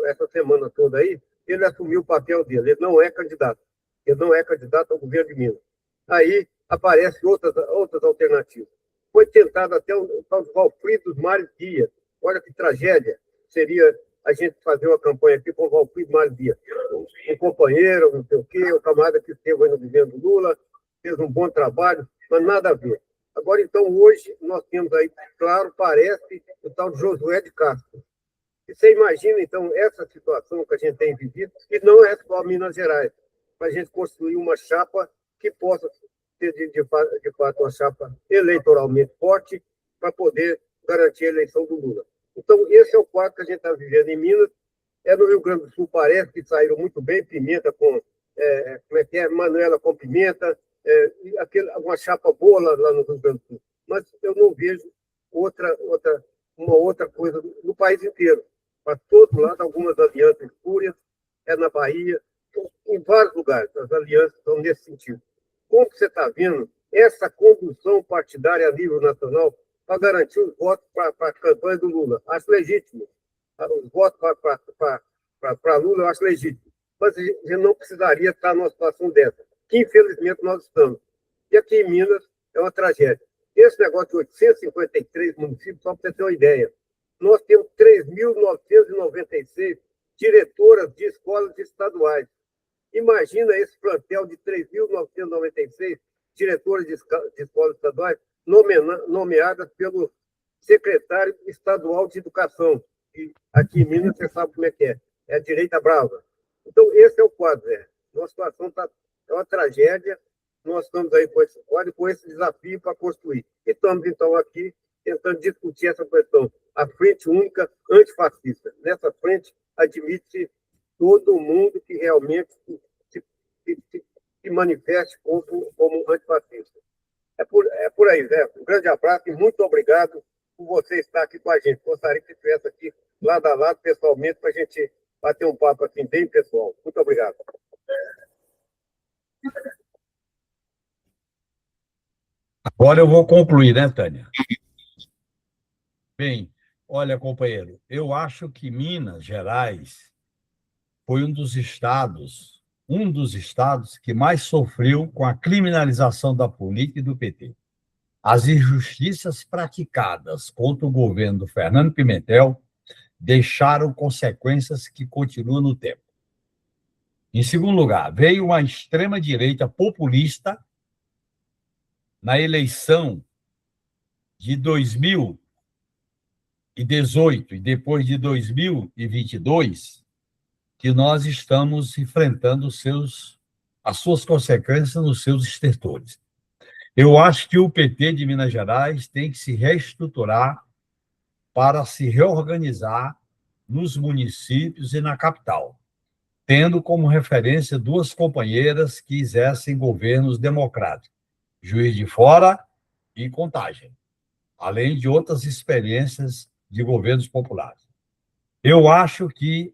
essa semana toda aí, ele assumiu o papel dele. Ele não é candidato. Ele não é candidato ao governo de Minas. Aí aparecem outras alternativas. Foi tentado até o tal de Valfrido Mares Dias. Olha que tragédia seria a gente fazer uma campanha aqui com o Valfrido Mares Dias. Um companheiro, não sei o quê, um camarada que esteve aí no governo do Lula, fez um bom trabalho, mas nada a ver. Agora, então, hoje, nós temos aí, claro, parece o tal de Josué de Castro. E você imagina, então, essa situação que a gente tem vivido, e não é só Minas Gerais, para a gente construir uma chapa que possa ser, de fato, uma chapa eleitoralmente forte para poder garantir a eleição do Lula. Então, esse é o quadro que a gente está vivendo em Minas. No Rio Grande do Sul parece que saíram muito bem, Pimenta com, Manuela com Pimenta, uma chapa boa lá no Rio Grande do Sul. Mas eu não vejo uma outra coisa no país inteiro. Para todo lado, algumas alianças espúrias, na Bahia, em vários lugares, as alianças estão nesse sentido. Como você está vendo essa condução partidária a nível nacional para garantir os votos para a campanha do Lula? Acho legítimo. Os votos para Lula eu acho legítimo. Mas a gente não precisaria estar numa situação dessa, que infelizmente nós estamos. E aqui em Minas é uma tragédia. Esse negócio de 853 municípios, só para você ter uma ideia, nós temos 3.996 diretoras de escolas estaduais. Imagina esse plantel de 3.996 diretores de escolas estaduais nomeadas pelo secretário estadual de educação. E aqui em Minas, você sabe como é que é. É a direita brava. Então, esse é o quadro, Zé. Nossa situação é uma tragédia. Nós estamos aí com esse desafio para construir. E estamos, então, aqui tentando discutir essa questão. A frente única antifascista. Nessa frente, admite-se todo mundo que realmente se manifeste como antifascista. É por aí, Zé. Um grande abraço e muito obrigado por você estar aqui com a gente. Gostaria que você estivesse aqui lado a lado, pessoalmente, para a gente bater um papo assim, bem pessoal. Muito obrigado. Agora eu vou concluir, né, Tânia? Bem, olha, companheiro, eu acho que Minas Gerais foi um dos estados que mais sofreu com a criminalização da política e do PT. As injustiças praticadas contra o governo do Fernando Pimentel deixaram consequências que continuam no tempo. Em segundo lugar, veio uma extrema-direita populista na eleição de 2018 e depois de 2022, que nós estamos enfrentando as suas consequências nos seus estertores. Eu acho que o PT de Minas Gerais tem que se reestruturar para se reorganizar nos municípios e na capital, tendo como referência duas companheiras que exercem governos democráticos, Juiz de Fora e Contagem, além de outras experiências de governos populares. Eu acho que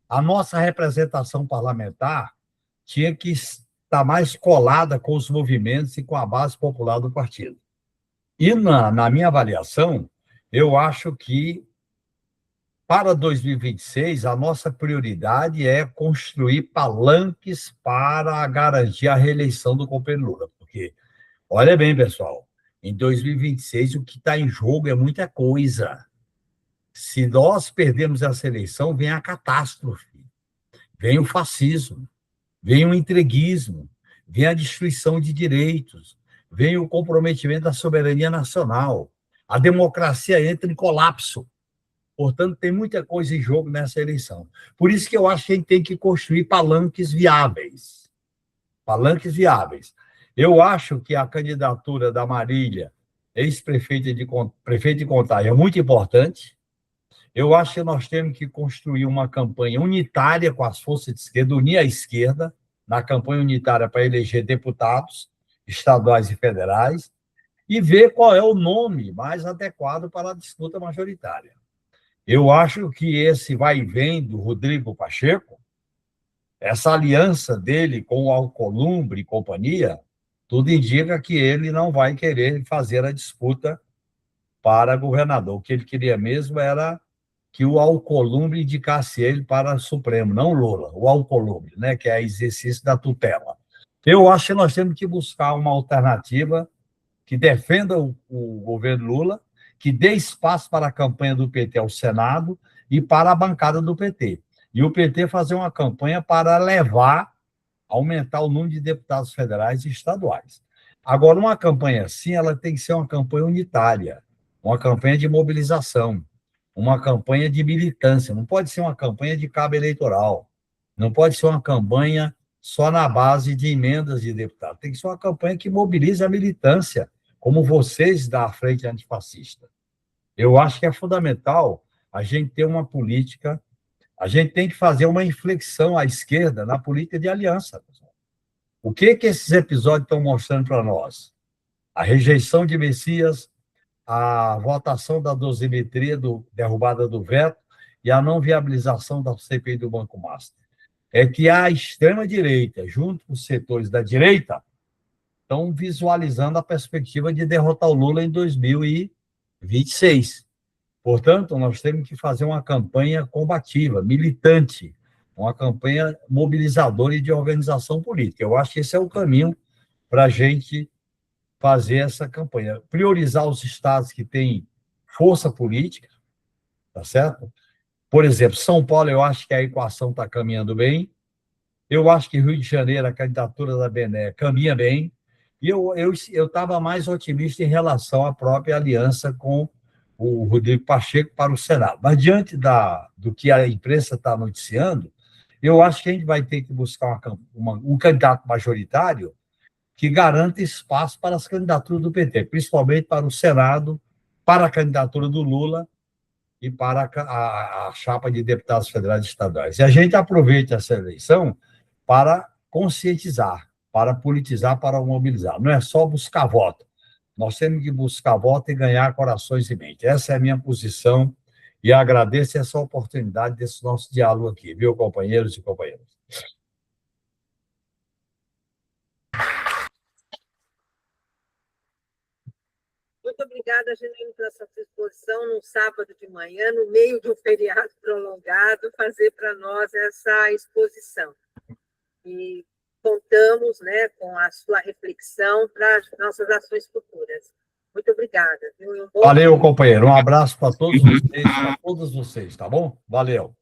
a nossa representação parlamentar tinha que estar mais colada com os movimentos e com a base popular do partido. E, na minha avaliação, eu acho que, para 2026, a nossa prioridade é construir palanques para garantir a reeleição do companheiro Lula. Porque, olha bem, pessoal, em 2026, o que está em jogo é muita coisa. Se nós perdermos essa eleição, vem a catástrofe, vem o fascismo, vem o entreguismo, vem a destruição de direitos, vem o comprometimento da soberania nacional, a democracia entra em colapso. Portanto, tem muita coisa em jogo nessa eleição. Por isso que eu acho que a gente tem que construir palanques viáveis. Palanques viáveis. Eu acho que a candidatura da Marília, ex-prefeita de Contagem, é muito importante. Eu acho que nós temos que construir uma campanha unitária com as forças de esquerda, unir a esquerda na campanha unitária para eleger deputados estaduais e federais e ver qual é o nome mais adequado para a disputa majoritária. Eu acho que esse vai e vem do Rodrigo Pacheco, essa aliança dele com o Alcolumbre e companhia, tudo indica que ele não vai querer fazer a disputa para governador. O que ele queria mesmo era que o Alcolumbre indicasse ele para o Supremo, não o Lula, o Alcolumbre, né, que é exercício da tutela. Eu acho que nós temos que buscar uma alternativa que defenda o governo Lula, que dê espaço para a campanha do PT ao Senado e para a bancada do PT. E o PT fazer uma campanha para aumentar o número de deputados federais e estaduais. Agora, uma campanha assim, ela tem que ser uma campanha unitária, uma campanha de mobilização, uma campanha de militância, não pode ser uma campanha de cabo eleitoral, não pode ser uma campanha só na base de emendas de deputado, tem que ser uma campanha que mobilize a militância, como vocês da Frente Antifascista. Eu acho que é fundamental a gente ter uma política, a gente tem que fazer uma inflexão à esquerda na política de aliança. O que esses episódios estão mostrando para nós? A rejeição de Messias, a votação da dosimetria, derrubada do veto, e a não viabilização da CPI do Banco Master. É que a extrema-direita, junto com os setores da direita, estão visualizando a perspectiva de derrotar o Lula em 2026. Portanto, nós temos que fazer uma campanha combativa, militante, uma campanha mobilizadora e de organização política. Eu acho que esse é o caminho para a gente fazer essa campanha. Priorizar os estados que têm força política, tá certo? Por exemplo, São Paulo, eu acho que a equação está caminhando bem. Eu acho que Rio de Janeiro, a candidatura da Bené caminha bem. E eu estava mais otimista em relação à própria aliança com o Rodrigo Pacheco para o Senado. Mas, diante do que a imprensa está noticiando, eu acho que a gente vai ter que buscar um candidato majoritário que garanta espaço para as candidaturas do PT, principalmente para o Senado, para a candidatura do Lula e para a chapa de deputados federais e estaduais. E a gente aproveita essa eleição para conscientizar, para politizar, para mobilizar. Não é só buscar voto. Nós temos que buscar voto e ganhar corações e mente. Essa é a minha posição e agradeço essa oportunidade desse nosso diálogo aqui, viu, companheiros e companheiras? Muito obrigada, Genuíno, pela sua disposição no sábado de manhã, no meio de um feriado prolongado, fazer para nós essa exposição. E contamos, né, com a sua reflexão para as nossas ações futuras. Muito obrigada. Valeu, companheiro. Um abraço para todos vocês, tá bom? Valeu.